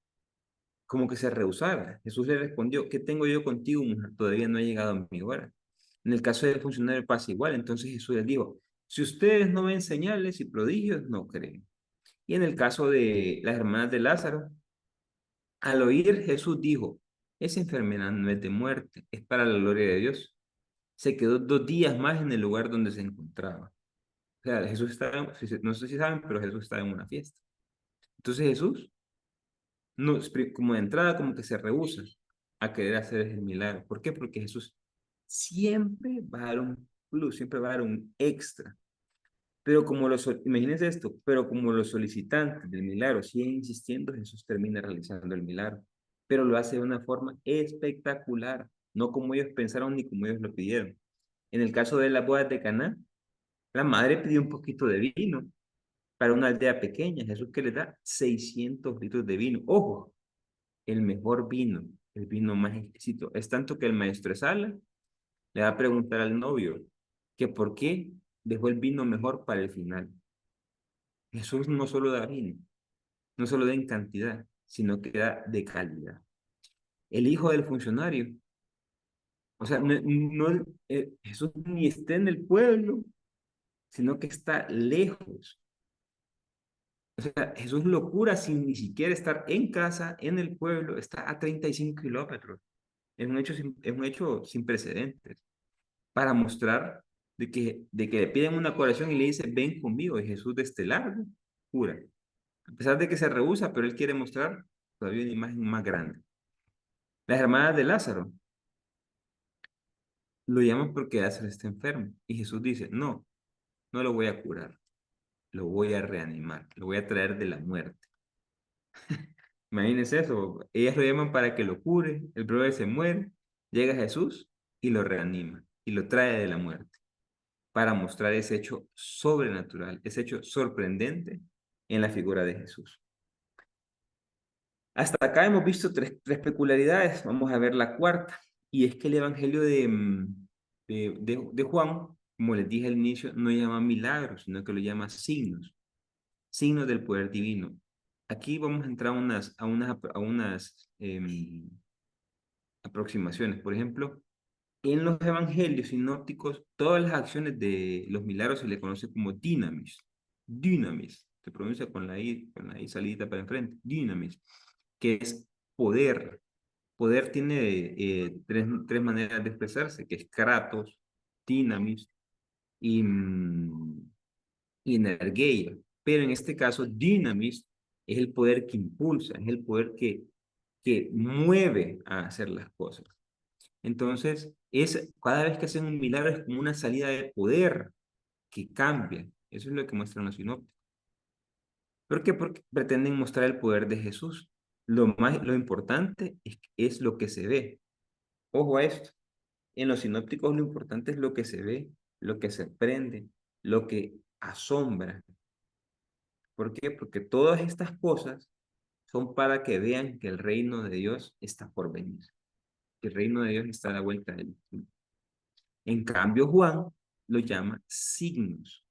como que se rehusara. Jesús le respondió, ¿qué tengo yo contigo, mujer? Todavía no ha llegado mi hora. En el caso del funcionario pasa igual. Entonces Jesús les dijo, si ustedes no ven señales y prodigios, no creen. Y en el caso de las hermanas de Lázaro, al oír Jesús dijo, esa enfermedad no es de muerte, es para la gloria de Dios. Se quedó 2 días más en el lugar donde se encontraba. O sea, Jesús estaba, no sé si saben, pero Jesús estaba en una fiesta. Entonces Jesús, no, como de entrada, como que se rehúsa a querer hacer el milagro. ¿Por qué? Porque Jesús siempre va a dar un plus, siempre va a dar un extra. Pero imagínense esto, pero como los solicitantes del milagro siguen insistiendo, Jesús termina realizando el milagro. Pero lo hace de una forma espectacular, no como ellos pensaron ni como ellos lo pidieron. En el caso de la boda de Caná, la madre pidió un poquito de vino para una aldea pequeña. Jesús que le da 600 litros de vino. Ojo, el mejor vino, el vino más exquisito. Es tanto que el maestro Sala le va a preguntar al novio que por qué dejó el vino mejor para el final. Jesús no solo da vino, no solo da en cantidad, sino que da de calidad. El hijo del funcionario, o sea, Jesús ni está en el pueblo, sino que está lejos. O sea, Jesús lo cura sin ni siquiera estar en casa, en el pueblo, está a 35 kilómetros. Es un hecho sin precedentes para mostrar de que le piden una curación y le dice, ven conmigo, y Jesús de este largo cura. A pesar de que se rehúsa, pero él quiere mostrar todavía una imagen más grande. Las hermanas de Lázaro. Lo llaman porque Lázaro está enfermo. Y Jesús dice, no, no lo voy a curar, lo voy a reanimar, lo voy a traer de la muerte. Imagínense eso, ellas lo llaman para que lo cure, el brother se muere, llega Jesús y lo reanima y lo trae de la muerte para mostrar ese hecho sobrenatural, ese hecho sorprendente en la figura de Jesús. Hasta acá hemos visto tres peculiaridades, vamos a ver la cuarta, y es que el Evangelio de Juan, como les dije al inicio, no llama milagros, sino que lo llama signos, signos del poder divino. Aquí vamos a entrar a unas aproximaciones. Por ejemplo, en los evangelios sinópticos, todas las acciones de los milagros se le conoce como dynamis. Dynamis, se pronuncia con la I salida para enfrente, dynamis, que es poder. Poder tiene tres maneras de expresarse, que es kratos, dynamis y energía. Pero en este caso, dynamis es el poder que impulsa, es el poder que mueve a hacer las cosas. Entonces, cada vez que hacen un milagro es como una salida de poder que cambia. Eso es lo que muestran los sinópticos. ¿Por qué? Porque pretenden mostrar el poder de Jesús. Lo importante es lo que se ve. Ojo a esto. En los sinópticos lo importante es lo que se ve, lo que se aprende, lo que asombra. ¿Por qué? Porque todas estas cosas son para que vean que el reino de Dios está por venir. Que el reino de Dios está a la vuelta del mundo. En cambio, Juan lo llama signos,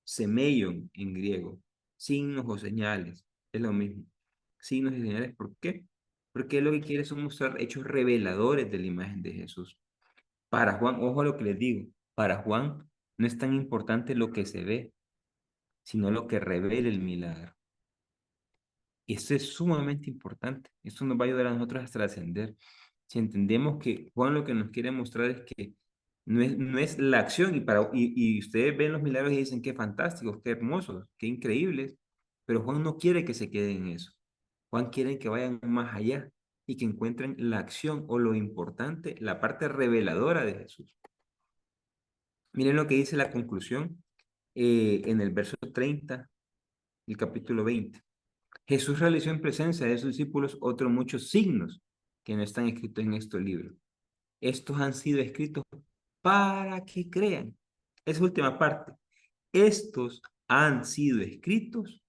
semeion en griego, signos o señales, es lo mismo. Signos y señales, ¿por qué? Porque lo que quiere son mostrar hechos reveladores de la imagen de Jesús. Para Juan, ojo a lo que les digo, para Juan no es tan importante lo que se ve, sino lo que revela el milagro. Y esto es sumamente importante. Esto nos va a ayudar a nosotros a trascender. Si entendemos que Juan lo que nos quiere mostrar es que no es la acción, y ustedes ven los milagros y dicen qué fantásticos, qué hermosos, qué increíbles, pero Juan no quiere que se queden en eso. Juan quiere que vayan más allá y que encuentren la acción o lo importante, la parte reveladora de Jesús. Miren lo que dice la conclusión en el verso 30 del capítulo 20. Jesús realizó en presencia de sus discípulos otros muchos signos que no están escritos en este libro. Estos han sido escritos para que crean. Esa última parte. Estos han sido escritos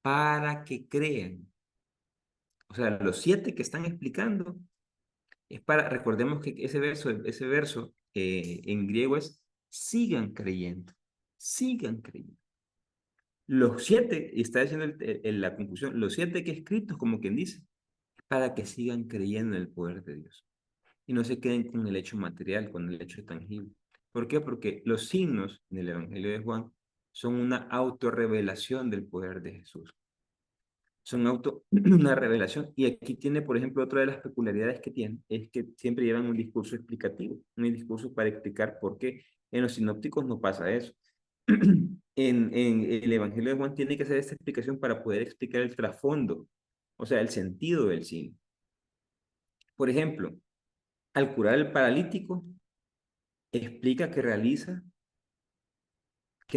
para que crean. O sea, los 7 que están explicando es para, recordemos que ese verso en griego es sigan creyendo, sigan creyendo. Los 7, y está diciendo la conclusión, los 7 que he escrito, como quien dice, para que sigan creyendo en el poder de Dios y no se queden con el hecho material, con el hecho tangible. ¿Por qué? Porque los signos en el Evangelio de Juan son una autorrevelación del poder de Jesús. Son una revelación. Y aquí tiene, por ejemplo, otra de las peculiaridades que tiene, es que siempre llevan un discurso explicativo, un discurso para explicar por qué. En los sinópticos no pasa eso. En el Evangelio de Juan tiene que hacer esta explicación para poder explicar el trasfondo, o sea, el sentido del signo. Por ejemplo, al curar al paralítico, explica que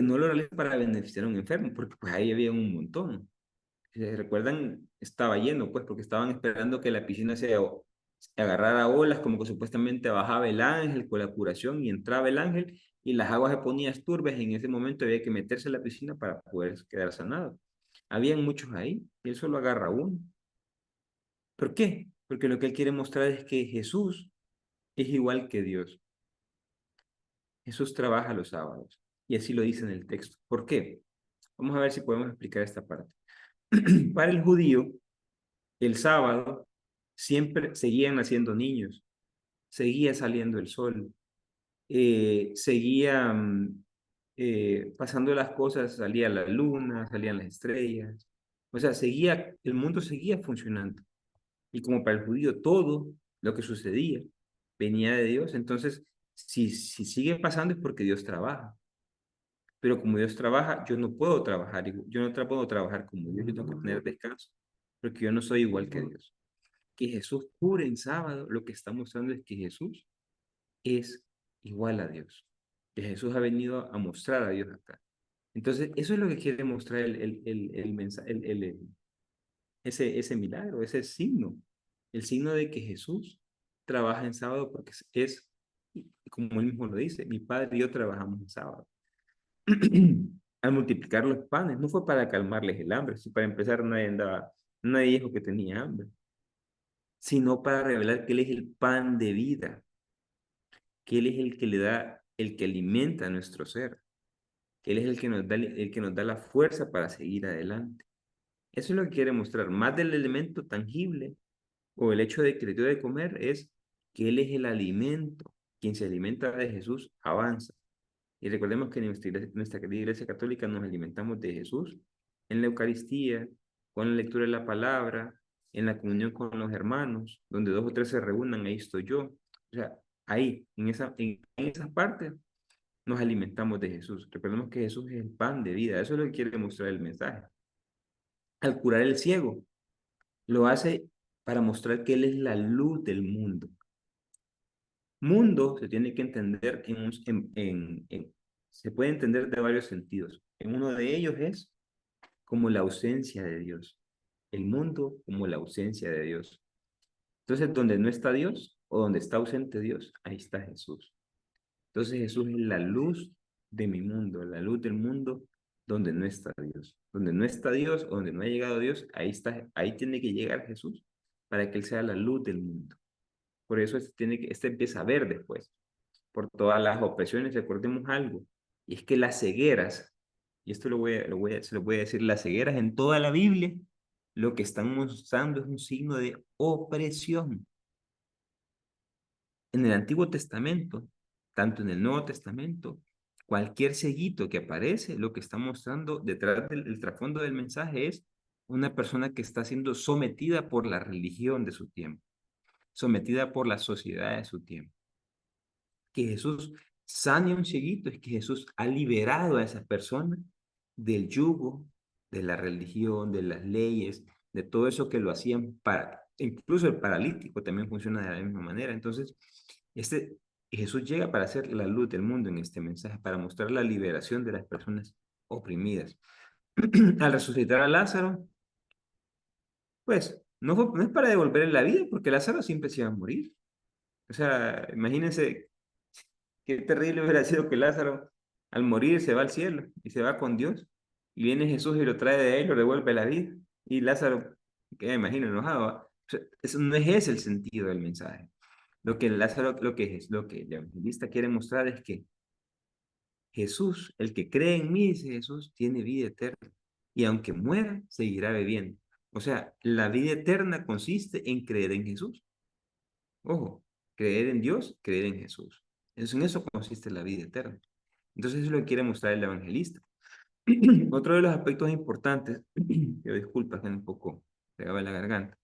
no lo realiza para beneficiar a un enfermo, porque pues ahí había un montón. Si se recuerdan, estaba lleno, pues, porque estaban esperando que la piscina se agarrara olas, como que supuestamente bajaba el ángel con la curación y entraba el ángel y las aguas se ponían turbias y en ese momento había que meterse en la piscina para poder quedar sanado. Habían muchos ahí y él solo agarra uno. ¿Por qué? Porque lo que él quiere mostrar es que Jesús es igual que Dios. Jesús trabaja los sábados y así lo dice en el texto. ¿Por qué? Vamos a ver si podemos explicar esta parte. Para el judío, el sábado siempre seguían naciendo niños, seguía saliendo el sol, seguían pasando las cosas, salía la luna, salían las estrellas, o sea, el mundo seguía funcionando. Y como para el judío todo lo que sucedía venía de Dios, entonces si sigue pasando es porque Dios trabaja. Pero como Dios trabaja, yo no puedo trabajar, yo no puedo trabajar como Dios, yo tengo que tener descanso, porque yo no soy igual que Dios. Que Jesús cure en sábado, lo que está mostrando es que Jesús es igual a Dios. Que Jesús ha venido a mostrar a Dios acá. Entonces, eso es lo que quiere mostrar el mensaje, ese milagro, ese signo. El signo de que Jesús trabaja en sábado porque como él mismo lo dice, mi padre y yo trabajamos en sábado. Al multiplicar los panes, no fue para calmarles el hambre, si para empezar nadie dijo que tenía hambre, sino para revelar que Él es el pan de vida, que Él es el que le da, el que alimenta a nuestro ser, que Él es el que nos da la fuerza para seguir adelante. Eso es lo que quiere mostrar, más del elemento tangible o el hecho de que le dio de comer es que Él es el alimento. Quien se alimenta de Jesús avanza. Y recordemos que en nuestra querida Iglesia Católica nos alimentamos de Jesús en la Eucaristía, con la lectura de la palabra, en la comunión con los hermanos, donde dos o tres se reúnan, ahí estoy yo. O sea, ahí, en esa parte, nos alimentamos de Jesús. Recordemos que Jesús es el pan de vida. Eso es lo que quiere mostrar el mensaje. Al curar el ciego, lo hace para mostrar que Él es la luz del mundo. Mundo se tiene que entender se puede entender de varios sentidos. En uno de ellos es como la ausencia de Dios. El mundo como la ausencia de Dios. Entonces, donde no está Dios o donde está ausente Dios, ahí está Jesús. Entonces, Jesús es la luz de mi mundo, la luz del mundo donde no está Dios. Donde no está Dios o donde no ha llegado Dios, ahí está, ahí tiene que llegar Jesús para que Él sea la luz del mundo. Por eso este empieza a ver después por todas las opresiones. Recordemos algo, y es que las cegueras, y esto se lo voy a decir, las cegueras en toda la Biblia, lo que están mostrando es un signo de opresión. En el Antiguo Testamento, tanto en el Nuevo Testamento, cualquier ceguito que aparece, lo que está mostrando detrás del trasfondo del mensaje es una persona que está siendo sometida por la religión de su tiempo, sometida por la sociedad de su tiempo. Que Jesús sane a un cieguito, es que Jesús ha liberado a esa persona del yugo, de la religión, de las leyes, de todo eso que lo hacían incluso el paralítico también funciona de la misma manera. Entonces, este, Jesús llega para ser la luz del mundo en este mensaje, para mostrar la liberación de las personas oprimidas. Al resucitar a Lázaro, pues no es para devolverle la vida, porque Lázaro siempre se iba a morir. O sea, imagínense qué terrible hubiera sido que Lázaro al morir se va al cielo y se va con Dios. Y viene Jesús y lo trae de ahí, lo devuelve a la vida. Y Lázaro, que me imagino enojado, ¿va? O sea, eso no es ese el sentido del mensaje. Lo que el evangelista quiere mostrar es que Jesús, el que cree en mí, dice Jesús, tiene vida eterna. Y aunque muera, seguirá viviendo. O sea, la vida eterna consiste en creer en Jesús. Ojo, creer en Dios, creer en Jesús. En eso consiste la vida eterna. Entonces eso es lo que quiere mostrar el evangelista. Otro de los aspectos importantes, que disculpa que un poco pegaba en la garganta,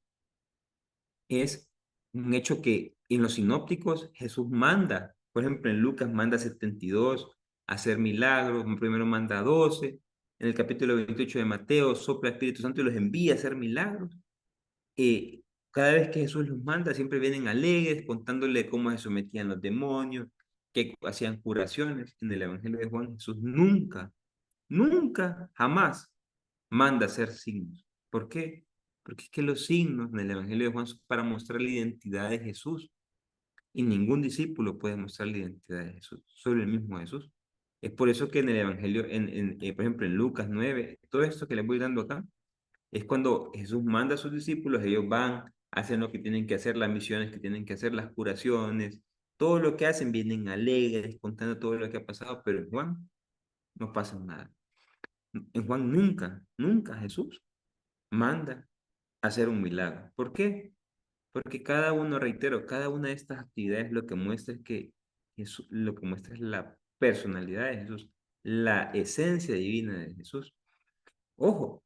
es un hecho que en los sinópticos Jesús manda, por ejemplo en Lucas manda 72 a hacer milagros, primero manda 12, en el capítulo 28 de Mateo sopla el Espíritu Santo y los envía a hacer milagros. eh, Cada vez que Jesús los manda, siempre vienen alegres, contándole cómo se sometían los demonios, que hacían curaciones. En el Evangelio de Juan, Jesús nunca, jamás manda hacer signos. ¿Por qué? Porque es que los signos en el Evangelio de Juan son para mostrar la identidad de Jesús. Y ningún discípulo puede mostrar la identidad de Jesús, solo el mismo Jesús. Es por eso que en el Evangelio, por ejemplo, en Lucas 9, todo esto que les voy dando acá, es cuando Jesús manda a sus discípulos, ellos van, hacen lo que tienen que hacer, las misiones que tienen que hacer, las curaciones, todo lo que hacen, vienen alegres, contando todo lo que ha pasado, pero en Juan no pasa nada. En Juan nunca Jesús manda a hacer un milagro. ¿Por qué? Porque cada uno, reitero, cada una de estas actividades lo que muestra es que lo que muestra es la personalidad de Jesús, la esencia divina de Jesús. Ojo,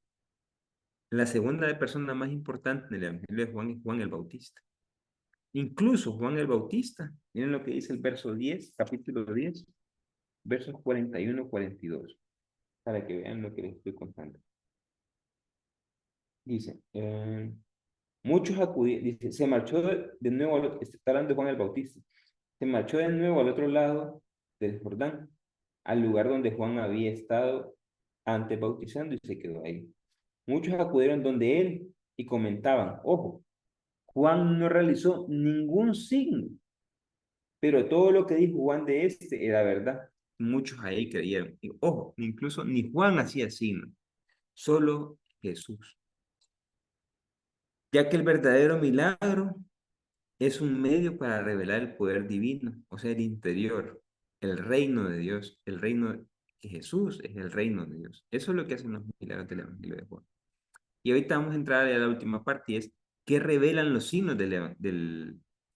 la segunda persona más importante del Evangelio de Juan es Juan el Bautista. Incluso Juan el Bautista, miren lo que dice el verso 10, capítulo 10, versos 41-42, para que vean lo que les estoy contando. Dice, muchos acudieron, dice, se marchó de nuevo, está hablando de Juan el Bautista, se marchó de nuevo al otro lado del Jordán, al lugar donde Juan había estado antes bautizando y se quedó ahí. Muchos acudieron donde él y comentaban, ojo, Juan no realizó ningún signo, pero todo lo que dijo Juan de este era verdad. Muchos ahí creyeron. Y, ojo, incluso ni Juan hacía signo, solo Jesús. Ya que el verdadero milagro es un medio para revelar el poder divino, o sea, el interior, el reino de Dios, el reino que Jesús es el reino de Dios. Eso es lo que hacen los milagros del Evangelio de Juan. Y ahorita vamos a entrar a la última parte y es qué revelan los signos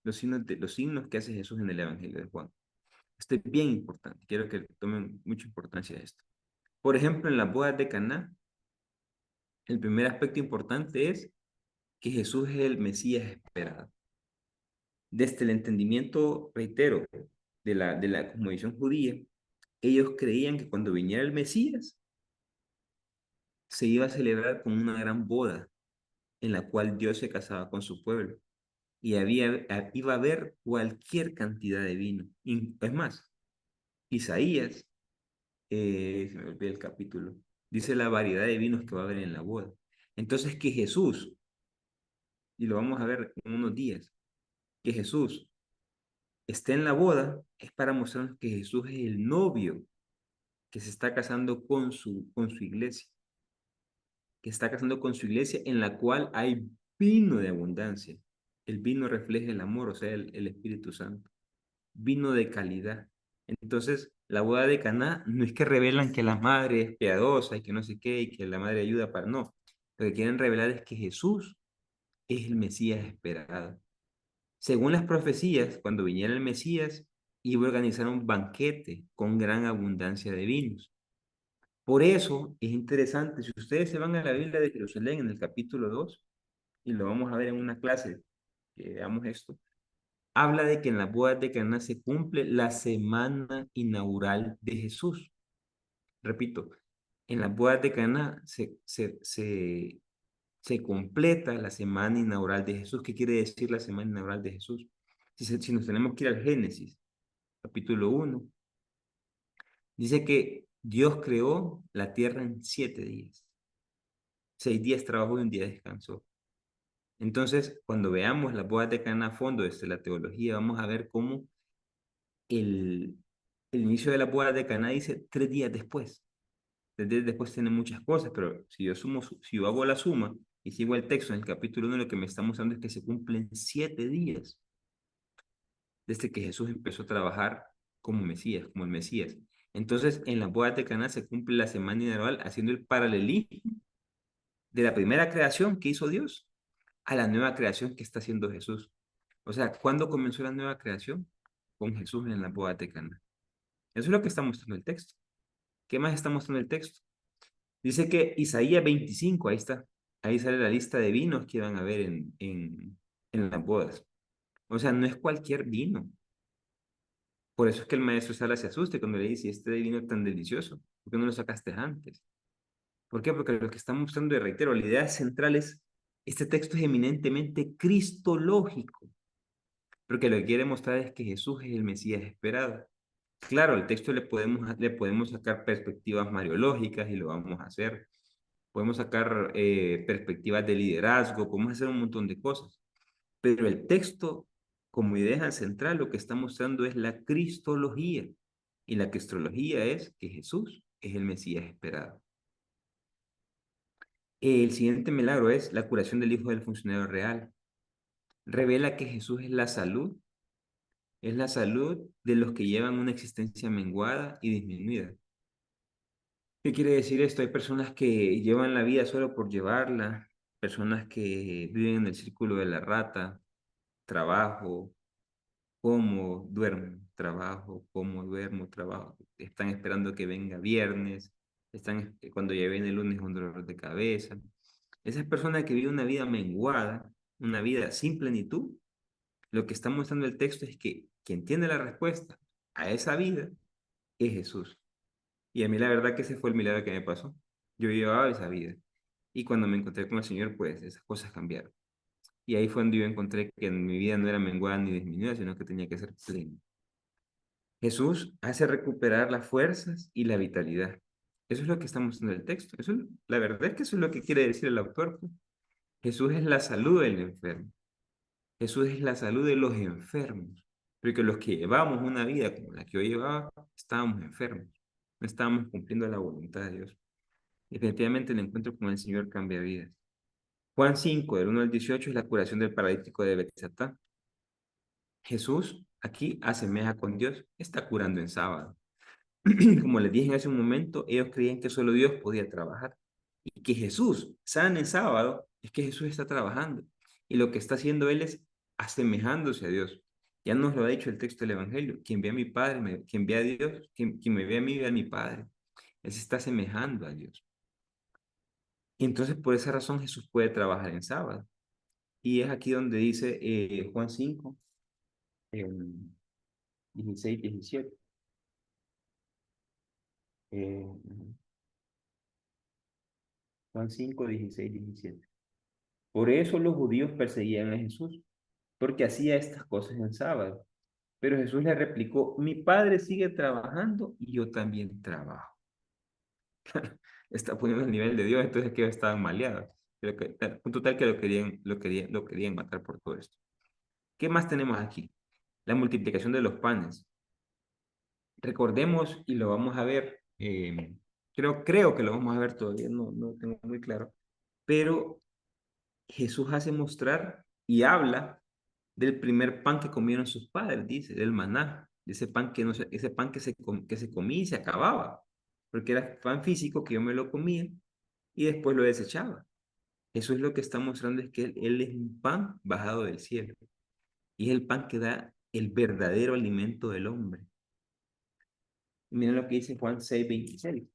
los signos que hace Jesús en el Evangelio de Juan. Esto es bien importante, quiero que tomen mucha importancia a esto. Por ejemplo, en las bodas de Caná, el primer aspecto importante es que Jesús es el Mesías esperado. Desde el entendimiento, reitero, de la cosmovisión judía, ellos creían que cuando viniera el Mesías, se iba a celebrar con una gran boda en la cual Dios se casaba con su pueblo y iba a haber cualquier cantidad de vino. Es más, Isaías, se me olvidó el capítulo, dice la variedad de vinos que va a haber en la boda. Entonces que Jesús, y lo vamos a ver en unos días, que Jesús esté en la boda es para mostrarnos que Jesús es el novio que se está casando con su iglesia, que está casando con su iglesia en la cual hay vino de abundancia. El vino refleja el amor, o sea, el Espíritu Santo. Vino de calidad. Entonces, la boda de Caná no es que revelan que la madre es piadosa y que no sé qué, y que la madre ayuda para... No, lo que quieren revelar es que Jesús es el Mesías esperado. Según las profecías, cuando viniera el Mesías, iba a organizar un banquete con gran abundancia de vinos. Por eso es interesante, si ustedes se van a la Biblia de Jerusalén en el capítulo 2 y lo vamos a ver en una clase, que veamos esto, habla de que en las bodas de Caná se cumple la semana inaugural de Jesús. Repito, en las bodas de Caná se completa la semana inaugural de Jesús. ¿Qué quiere decir la semana inaugural de Jesús? Si nos tenemos que ir al Génesis, capítulo 1, dice que Dios creó la tierra en 7 días. 6 días trabajó y un día descansó. Entonces, cuando veamos las bodas de Caná a fondo desde la teología, vamos a ver cómo el, el inicio de las bodas de Caná dice 3 días después. 3 días después tiene muchas cosas, pero si yo hago la suma y sigo el texto en el capítulo 1, lo que me está mostrando es que se cumplen 7 días desde que Jesús empezó a trabajar como Mesías, como el Mesías. Entonces, en las bodas de Caná se cumple la semana inaugural haciendo el paralelismo de la primera creación que hizo Dios a la nueva creación que está haciendo Jesús. O sea, ¿cuándo comenzó la nueva creación? Con Jesús en las bodas de Caná. Eso es lo que está mostrando el texto. ¿Qué más está mostrando el texto? Dice que Isaías 25, ahí está. Ahí sale la lista de vinos que van a haber en las bodas. O sea, no es cualquier vino. Por eso es que el maestro Sala se asuste cuando le dice, este vino tan delicioso, ¿por qué no lo sacaste antes? ¿Por qué? Porque lo que estamos mostrando, y reitero, la idea central es, este texto es eminentemente cristológico, porque lo que quiere mostrar es que Jesús es el Mesías esperado. Claro, al texto le podemos sacar perspectivas mariológicas y lo vamos a hacer. Podemos sacar perspectivas de liderazgo, podemos hacer un montón de cosas. Pero el texto, como idea central, lo que está mostrando es la cristología. Y la cristología es que Jesús es el Mesías esperado. El siguiente milagro es la curación del hijo del funcionario real. Revela que Jesús es la salud de los que llevan una existencia menguada y disminuida. ¿Qué quiere decir esto? Hay personas que llevan la vida solo por llevarla, personas que viven en el círculo de la rata, trabajo, como, duermo, trabajo, como, duermo, trabajo. Están esperando que venga viernes, cuando ya viene el lunes un dolor de cabeza. Esas personas que viven una vida menguada, una vida sin plenitud, lo que está mostrando el texto es que quien tiene la respuesta a esa vida es Jesús. Y a mí la verdad que ese fue el milagro que me pasó. Yo llevaba esa vida. Y cuando me encontré con el Señor, pues esas cosas cambiaron. Y ahí fue donde yo encontré que en mi vida no era menguada ni disminuida, sino que tenía que ser plena. Jesús hace recuperar las fuerzas y la vitalidad. Eso es lo que estamos en el texto. La verdad es que eso es lo que quiere decir el autor, pues. Jesús es la salud del enfermo. Jesús es la salud de los enfermos. Porque los que llevamos una vida como la que yo llevaba, estábamos enfermos. No estábamos cumpliendo la voluntad de Dios. Definitivamente el encuentro con el Señor cambia vidas. Juan 5, del 1 al 18, es la curación del paralítico de Betsatá. Jesús aquí asemeja con Dios, está curando en sábado. Como les dije en ese momento, ellos creían que solo Dios podía trabajar. Y que Jesús sana en sábado, es que Jesús está trabajando. Y lo que está haciendo Él es asemejándose a Dios. Ya nos lo ha dicho el texto del Evangelio. Quien ve a mi Padre, quien ve a Dios, quien me ve a mí, ve a mi Padre. Él se está asemejando a Dios. Y entonces por esa razón Jesús puede trabajar en sábado. Y es aquí donde dice Juan 5, 16, 17. Eh, Juan 5, 16, 17. Por eso los judíos perseguían a Jesús, porque hacía estas cosas en sábado. Pero Jesús le replicó, mi padre sigue trabajando y yo también trabajo. Está poniendo el nivel de Dios, entonces que estaban maleados. Un total que lo querían matar por todo esto. ¿Qué más tenemos aquí? La multiplicación de los panes. Recordemos, y lo vamos a ver, creo que lo vamos a ver todavía, no tengo muy claro, pero Jesús hace mostrar y habla del primer pan que comieron sus padres, dice, del maná, de ese pan que, no se, ese pan que se comía y se acababa, porque era pan físico que yo me lo comía y después lo desechaba. Eso es lo que está mostrando, es que él es un pan bajado del cielo y es el pan que da el verdadero alimento del hombre. Y miren lo que dice Juan 6:26.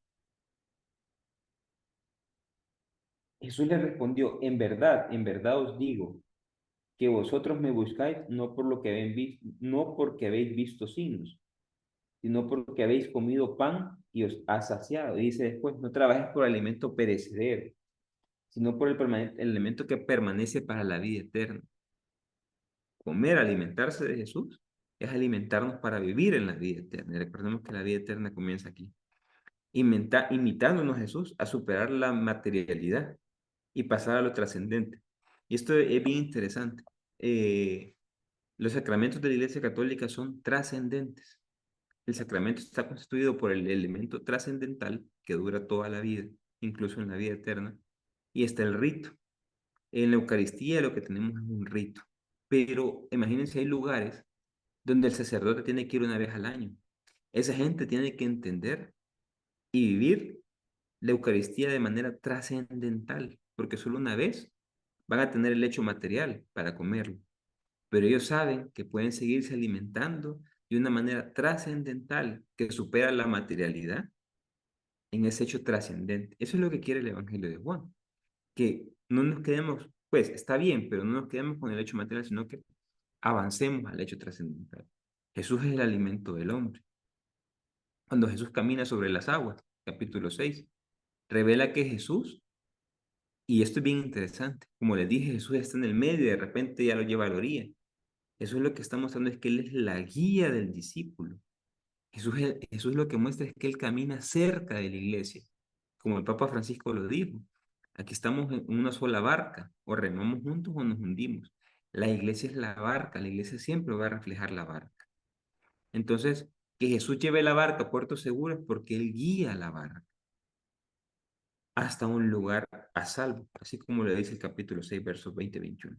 Jesús le respondió, en verdad os digo, que vosotros me buscáis no por lo que habéis visto, no porque habéis visto signos, sino porque habéis comido pan y os ha saciado. Y dice después, no trabajes por alimento perecedero, sino por el alimento que permanece para la vida eterna. Comer, alimentarse de Jesús, es alimentarnos para vivir en la vida eterna. Y recordemos que la vida eterna comienza aquí. Imitándonos a Jesús a superar la materialidad y pasar a lo trascendente. Y esto es bien interesante. Los sacramentos de la Iglesia Católica son trascendentes. El sacramento está constituido por el elemento trascendental que dura toda la vida, incluso en la vida eterna, y está el rito. En la Eucaristía lo que tenemos es un rito, pero imagínense, hay lugares donde el sacerdote tiene que ir una vez al año. Esa gente tiene que entender y vivir la Eucaristía de manera trascendental, porque solo una vez van a tener el hecho material para comerlo, pero ellos saben que pueden seguirse alimentando de una manera trascendental que supera la materialidad en ese hecho trascendente. Eso es lo que quiere el Evangelio de Juan, que no nos quedemos, pues está bien, pero no nos quedemos con el hecho material, sino que avancemos al hecho trascendental. Jesús es el alimento del hombre. Cuando Jesús camina sobre las aguas, capítulo 6 revela que Jesús, y esto es bien interesante, como les dije, Jesús está en el medio y de repente ya lo lleva a la orilla. Eso es lo que está mostrando, es que Él es la guía del discípulo. Jesús lo que muestra es que Él camina cerca de la iglesia, como el Papa Francisco lo dijo. Aquí estamos en una sola barca, o remamos juntos o nos hundimos. La iglesia es la barca, la iglesia siempre va a reflejar la barca. Entonces, que Jesús lleve la barca a puerto seguro es porque Él guía la barca hasta un lugar a salvo, así como le dice el capítulo 6 versos 20 y 21.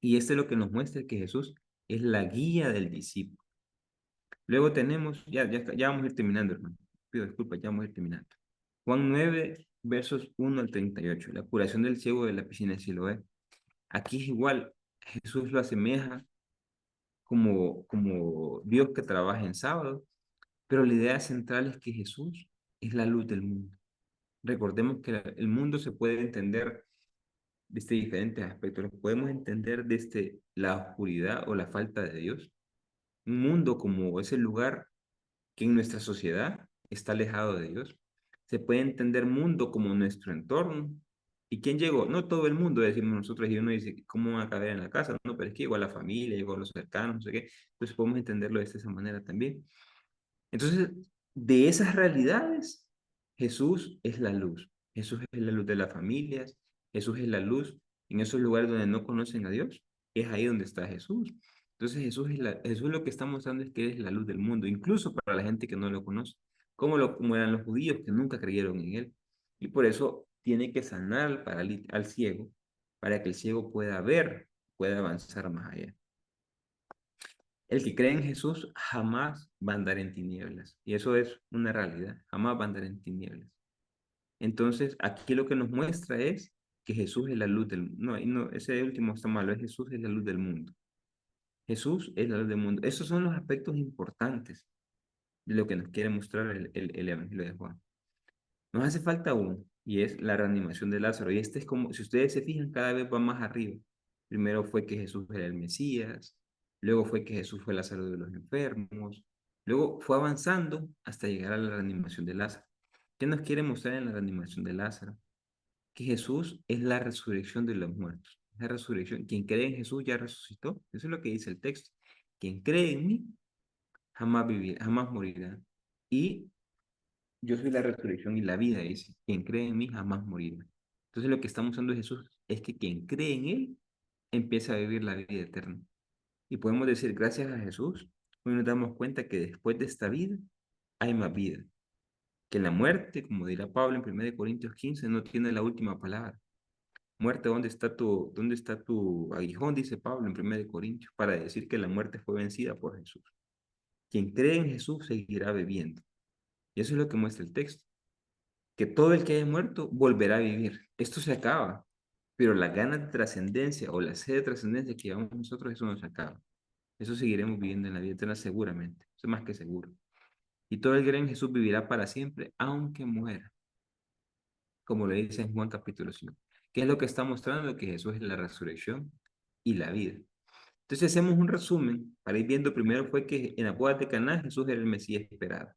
Y esto es lo que nos muestra que Jesús es la guía del discípulo. Luego tenemos, ya vamos a ir terminando, hermano. Pido disculpas, ya vamos a ir terminando. Juan 9 versos 1 al 38, la curación del ciego de la piscina de Siloé. Aquí es igual, Jesús lo asemeja como Dios que trabaja en sábado, pero la idea central es que Jesús es la luz del mundo. Recordemos que el mundo se puede entender desde diferentes aspectos. Lo podemos entender desde la oscuridad o la falta de Dios. Un mundo como ese lugar que en nuestra sociedad está alejado de Dios. Se puede entender mundo como nuestro entorno, ¿Y quién llegó? No todo el mundo, decimos nosotros, y uno dice, ¿cómo van a caber en la casa? No, pero es que llegó a la familia, llegó a los cercanos, no sé qué. Entonces podemos entenderlo de esa manera también. Entonces, de esas realidades, Jesús es la luz. Jesús es la luz de las familias. Jesús es la luz en esos lugares donde no conocen a Dios. Es ahí donde está Jesús. Entonces, Jesús lo que está mostrando es que es la luz del mundo, incluso para la gente que no lo conoce, como eran los judíos que nunca creyeron en Él. Y por eso tiene que sanar al ciego para que el ciego pueda ver, pueda avanzar más allá. El que cree en Jesús jamás va a andar en tinieblas. Y eso es una realidad. Jamás va a andar en tinieblas. Entonces, aquí lo que nos muestra es que Jesús es la luz del mundo. No, no, ese último está malo. Jesús es la luz del mundo. Jesús es la luz del mundo. Esos son los aspectos importantes de lo que nos quiere mostrar el Evangelio de Juan. Nos hace falta uno, y es la reanimación de Lázaro. Y este es como, si ustedes se fijan, cada vez va más arriba. Primero fue que Jesús era el Mesías, luego fue que Jesús fue la salud de los enfermos, luego fue avanzando hasta llegar a la reanimación de Lázaro. ¿Qué nos quiere mostrar en la reanimación de Lázaro? Que Jesús es la resurrección de los muertos. La resurrección. Quien cree en Jesús ya resucitó. Eso es lo que dice el texto. Quien cree en mí jamás vivirá, jamás morirá. Y yo soy la resurrección y la vida, dice. Quien cree en mí jamás morirá. Entonces lo que estamos usando de Jesús es que quien cree en Él empieza a vivir la vida eterna. Y podemos decir, gracias a Jesús, hoy nos damos cuenta que después de esta vida hay más vida. Que la muerte, como dirá Pablo en 1 Corintios 15, no tiene la última palabra. Muerte, dónde está tu aguijón? Dice Pablo en 1 Corintios, para decir que la muerte fue vencida por Jesús. Quien cree en Jesús seguirá viviendo. Y eso es lo que muestra el texto. Que todo el que haya muerto volverá a vivir. Esto se acaba, pero la ganas de trascendencia o la sed de trascendencia que llevamos nosotros, eso no se acaba. Eso seguiremos viviendo en la vida eterna seguramente, eso es más que seguro. Y todo el que cree en Jesús vivirá para siempre, aunque muera, como le dice en Juan capítulo 5. ¿Qué es lo que está mostrando? Que Jesús es la resurrección y la vida. Entonces hacemos un resumen para ir viendo. Primero fue que en la boda de Caná Jesús era el Mesías esperado.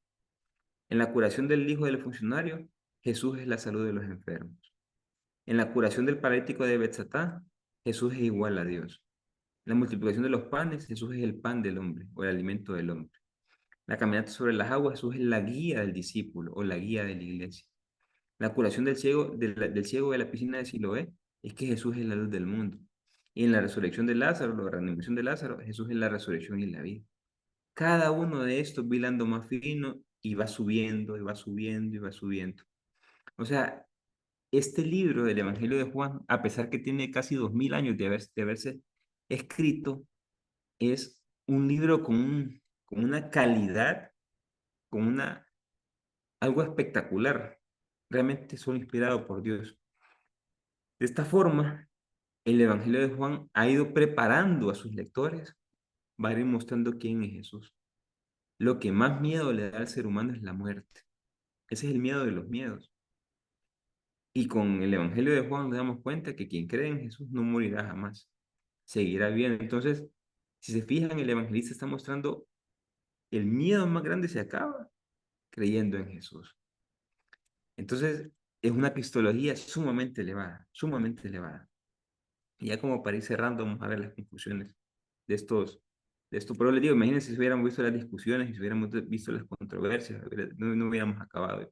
En la curación del hijo del funcionario, Jesús es la salud de los enfermos. En la curación del paralítico de Betsatá, Jesús es igual a Dios. En la multiplicación de los panes, Jesús es el pan del hombre o el alimento del hombre. La caminata sobre las aguas, Jesús es la guía del discípulo o la guía de la iglesia. La curación del ciego de la piscina de Siloé es que Jesús es la luz del mundo. Y en la resurrección de Lázaro, la reanimación de Lázaro, Jesús es la resurrección y la vida. Cada uno de estos va hilando más fino y va subiendo, y va subiendo, y va subiendo. O sea, este libro del Evangelio de Juan, a pesar que tiene casi 2000 años de haberse escrito, es un libro con una calidad, con algo espectacular. Realmente son inspirados por Dios. De esta forma, el Evangelio de Juan ha ido preparando a sus lectores, va a ir mostrando quién es Jesús. Lo que más miedo le da al ser humano es la muerte. Ese es el miedo de los miedos. Y con el Evangelio de Juan nos damos cuenta que quien cree en Jesús no morirá jamás, seguirá bien. Entonces, si se fijan, el evangelista está mostrando el miedo más grande se acaba creyendo en Jesús. Entonces, es una cristología sumamente elevada, sumamente elevada. Y ya como para ir cerrando, vamos a ver las conclusiones de esto. Pero les digo, imagínense si hubiéramos visto las discusiones y si hubiéramos visto las controversias, no hubiéramos acabado.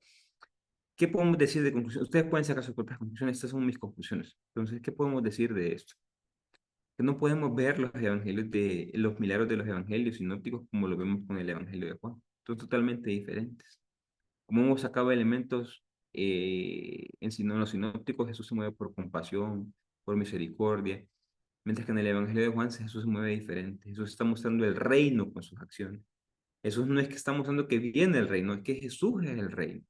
¿Qué podemos decir de conclusión? Ustedes pueden sacar sus propias conclusiones, estas son mis conclusiones. Entonces, ¿qué podemos decir de esto? Que no podemos ver los milagros de los evangelios sinópticos como lo vemos con el evangelio de Juan. Son totalmente diferentes. Como hemos sacado elementos los sinópticos, Jesús se mueve por compasión, por misericordia, mientras que en el evangelio de Juan Jesús se mueve diferente. Jesús está mostrando el reino con sus acciones. Jesús no es que está mostrando que viene el reino, es que Jesús es el reino.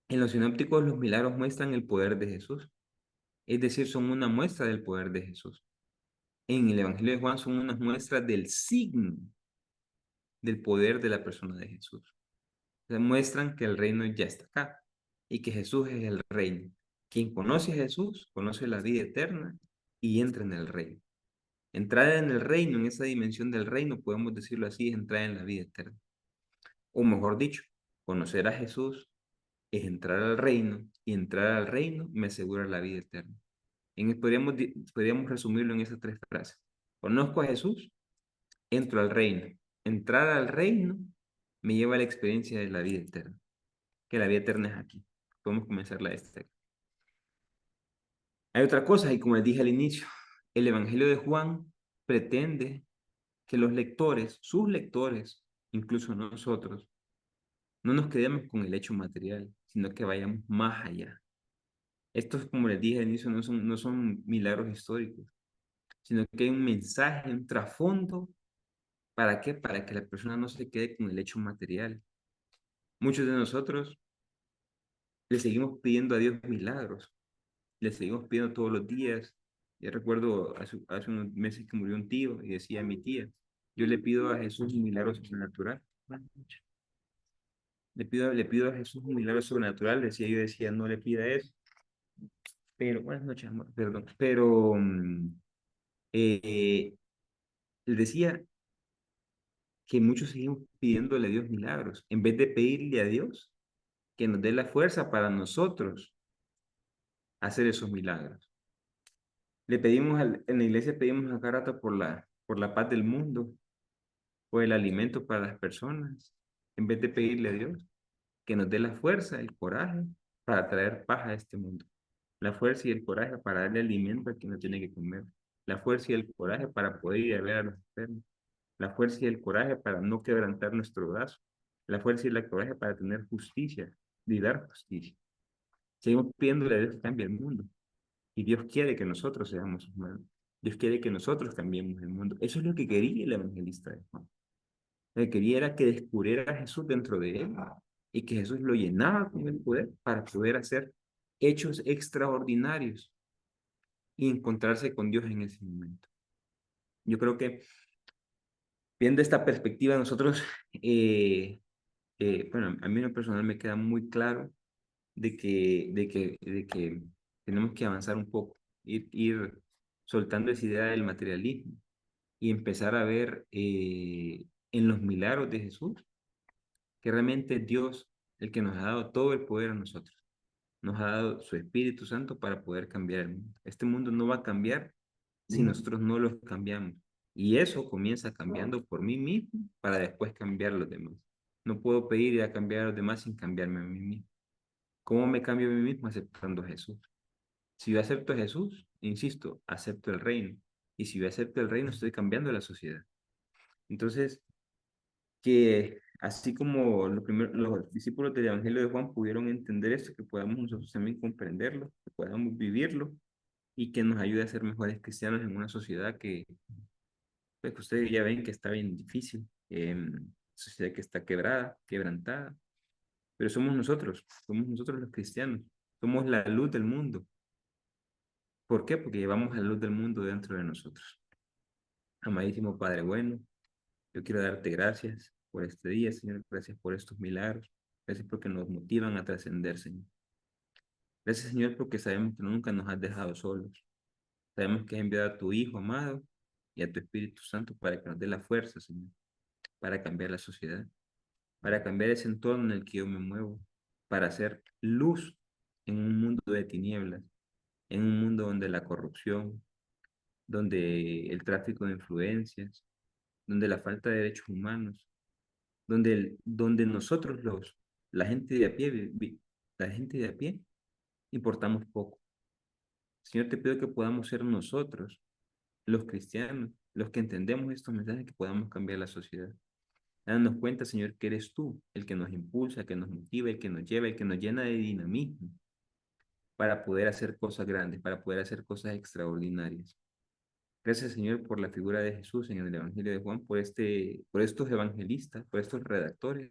En los sinópticos los milagros muestran el poder de Jesús, es decir, son una muestra del poder de Jesús. En el Evangelio de Juan son unas muestras del signo del poder de la persona de Jesús. O sea, muestran que el reino ya está acá y que Jesús es el reino. Quien conoce a Jesús conoce la vida eterna y entra en el reino. Entrar en el reino, en esa dimensión del reino, podemos decirlo así, es entrar en la vida eterna. O mejor dicho, conocer a Jesús es entrar al reino, y entrar al reino me asegura la vida eterna. Podríamos resumirlo en esas tres frases. Conozco a Jesús, entro al reino. Entrar al reino me lleva a la experiencia de la vida eterna, que la vida eterna es aquí. Podemos comenzar la esta. Hay otra cosa, y como les dije al inicio, el Evangelio de Juan pretende que los lectores, sus lectores, incluso nosotros, no nos quedemos con el hecho material, sino que vayamos más allá. Estos, como les dije al inicio, no son milagros históricos, sino que hay un mensaje, un trasfondo. ¿Para qué? Para que la persona no se quede con el hecho material. Muchos de nosotros le seguimos pidiendo a Dios milagros, le seguimos pidiendo todos los días. Yo recuerdo hace unos meses que murió un tío y decía a mi tía, yo le pido a Jesús un milagro sobrenatural. Le pido a Jesús un milagro sobrenatural, yo decía, no le pida eso. Pero, buenas noches, amor, perdón. Pero eh, él decía que muchos seguimos pidiéndole a Dios milagros, en vez de pedirle a Dios que nos dé la fuerza para nosotros hacer esos milagros. En la iglesia pedimos a cada rato por la paz del mundo, por el alimento para las personas, en vez de pedirle a Dios que nos dé la fuerza, el coraje para traer paz a este mundo. La fuerza y el coraje para darle alimento a quien no tiene que comer. La fuerza y el coraje para poder ir a ver a los enfermos. La fuerza y el coraje para no quebrantar nuestro brazo. La fuerza y el coraje para tener justicia y dar justicia. Seguimos pidiéndole a Dios que cambie el mundo. Y Dios quiere que nosotros seamos humanos. Dios quiere que nosotros cambiemos el mundo. Eso es lo que quería el evangelista de Juan. Lo que quería era que descubriera a Jesús dentro de él y que Jesús lo llenaba con el poder para poder hacer hechos extraordinarios y encontrarse con Dios en ese momento. Yo creo que viendo esta perspectiva, nosotros, bueno, a mí en lo personal me queda muy claro de que tenemos que avanzar un poco, ir soltando esa idea del materialismo y empezar a ver en los milagros de Jesús que realmente es Dios el que nos ha dado todo el poder a nosotros. Nos ha dado su Espíritu Santo para poder cambiar el mundo. Este mundo no va a cambiar si nosotros no lo cambiamos. Y eso comienza cambiando por mí mismo para después cambiar a los demás. No puedo pedir a cambiar a los demás sin cambiarme a mí mismo. ¿Cómo me cambio a mí mismo? Aceptando a Jesús. Si yo acepto a Jesús, insisto, acepto el reino. Y si yo acepto el reino, estoy cambiando la sociedad. Entonces, que así como los discípulos del Evangelio de Juan pudieron entender esto, que podamos nosotros también comprenderlo, que podamos vivirlo y que nos ayude a ser mejores cristianos en una sociedad pues, que ustedes ya ven que está bien difícil, sociedad que está quebrada, quebrantada, pero somos nosotros los cristianos, somos la luz del mundo. ¿Por qué? Porque llevamos la luz del mundo dentro de nosotros. Amadísimo Padre bueno, yo quiero darte gracias por este día, Señor. Gracias por estos milagros. Gracias porque nos motivan a trascender, Señor. Gracias, Señor, porque sabemos que nunca nos has dejado solos. Sabemos que has enviado a tu Hijo amado y a tu Espíritu Santo para que nos dé la fuerza, Señor, para cambiar la sociedad, para cambiar ese entorno en el que yo me muevo, para hacer luz en un mundo de tinieblas, en un mundo donde la corrupción, donde el tráfico de influencias, donde la falta de derechos humanos, donde nosotros la gente de a pie, la gente de a pie, importamos poco. Señor, te pido que podamos ser nosotros, los cristianos, los que entendemos estos mensajes, que podamos cambiar la sociedad. Dándonos cuenta, Señor, que eres tú el que nos impulsa, que nos motiva, el que nos lleva, el que nos llena de dinamismo para poder hacer cosas grandes, para poder hacer cosas extraordinarias. Gracias, Señor, por la figura de Jesús en el Evangelio de Juan, por estos evangelistas, por estos redactores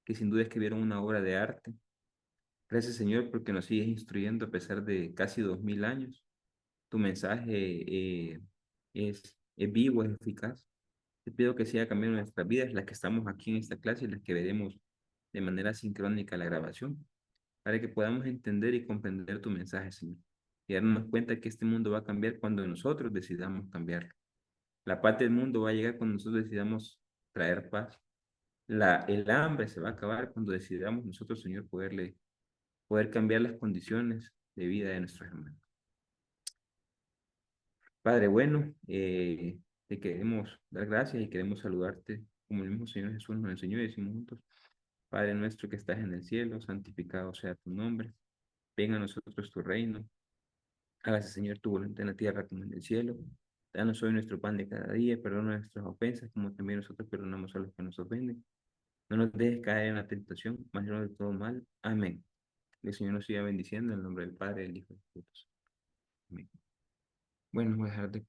que sin duda escribieron una obra de arte. Gracias, Señor, porque nos sigues instruyendo a pesar de casi 2000 años. Tu mensaje es vivo, es eficaz. Te pido que siga cambiando nuestras vidas, las que estamos aquí en esta clase y las que veremos de manera sincrónica la grabación, para que podamos entender y comprender tu mensaje, Señor. Y darnos cuenta que este mundo va a cambiar cuando nosotros decidamos cambiarlo. La paz del mundo va a llegar cuando nosotros decidamos traer paz. El hambre se va a acabar cuando decidamos nosotros, Señor, poderle poder cambiar las condiciones de vida de nuestros hermanos. Padre bueno, te queremos dar gracias y queremos saludarte como el mismo Señor Jesús nos enseñó y decimos juntos, Padre nuestro que estás en el cielo, santificado sea tu nombre, venga a nosotros tu reino, hágase Señor tu voluntad en la tierra como en el cielo, danos hoy nuestro pan de cada día, perdona nuestras ofensas como también nosotros perdonamos a los que nos ofenden, no nos dejes caer en la tentación, mas no de todo mal, amén. El Señor nos siga bendiciendo en el nombre del Padre, del Hijo y del Espíritu Santo. Amén. Bueno, voy a dejar de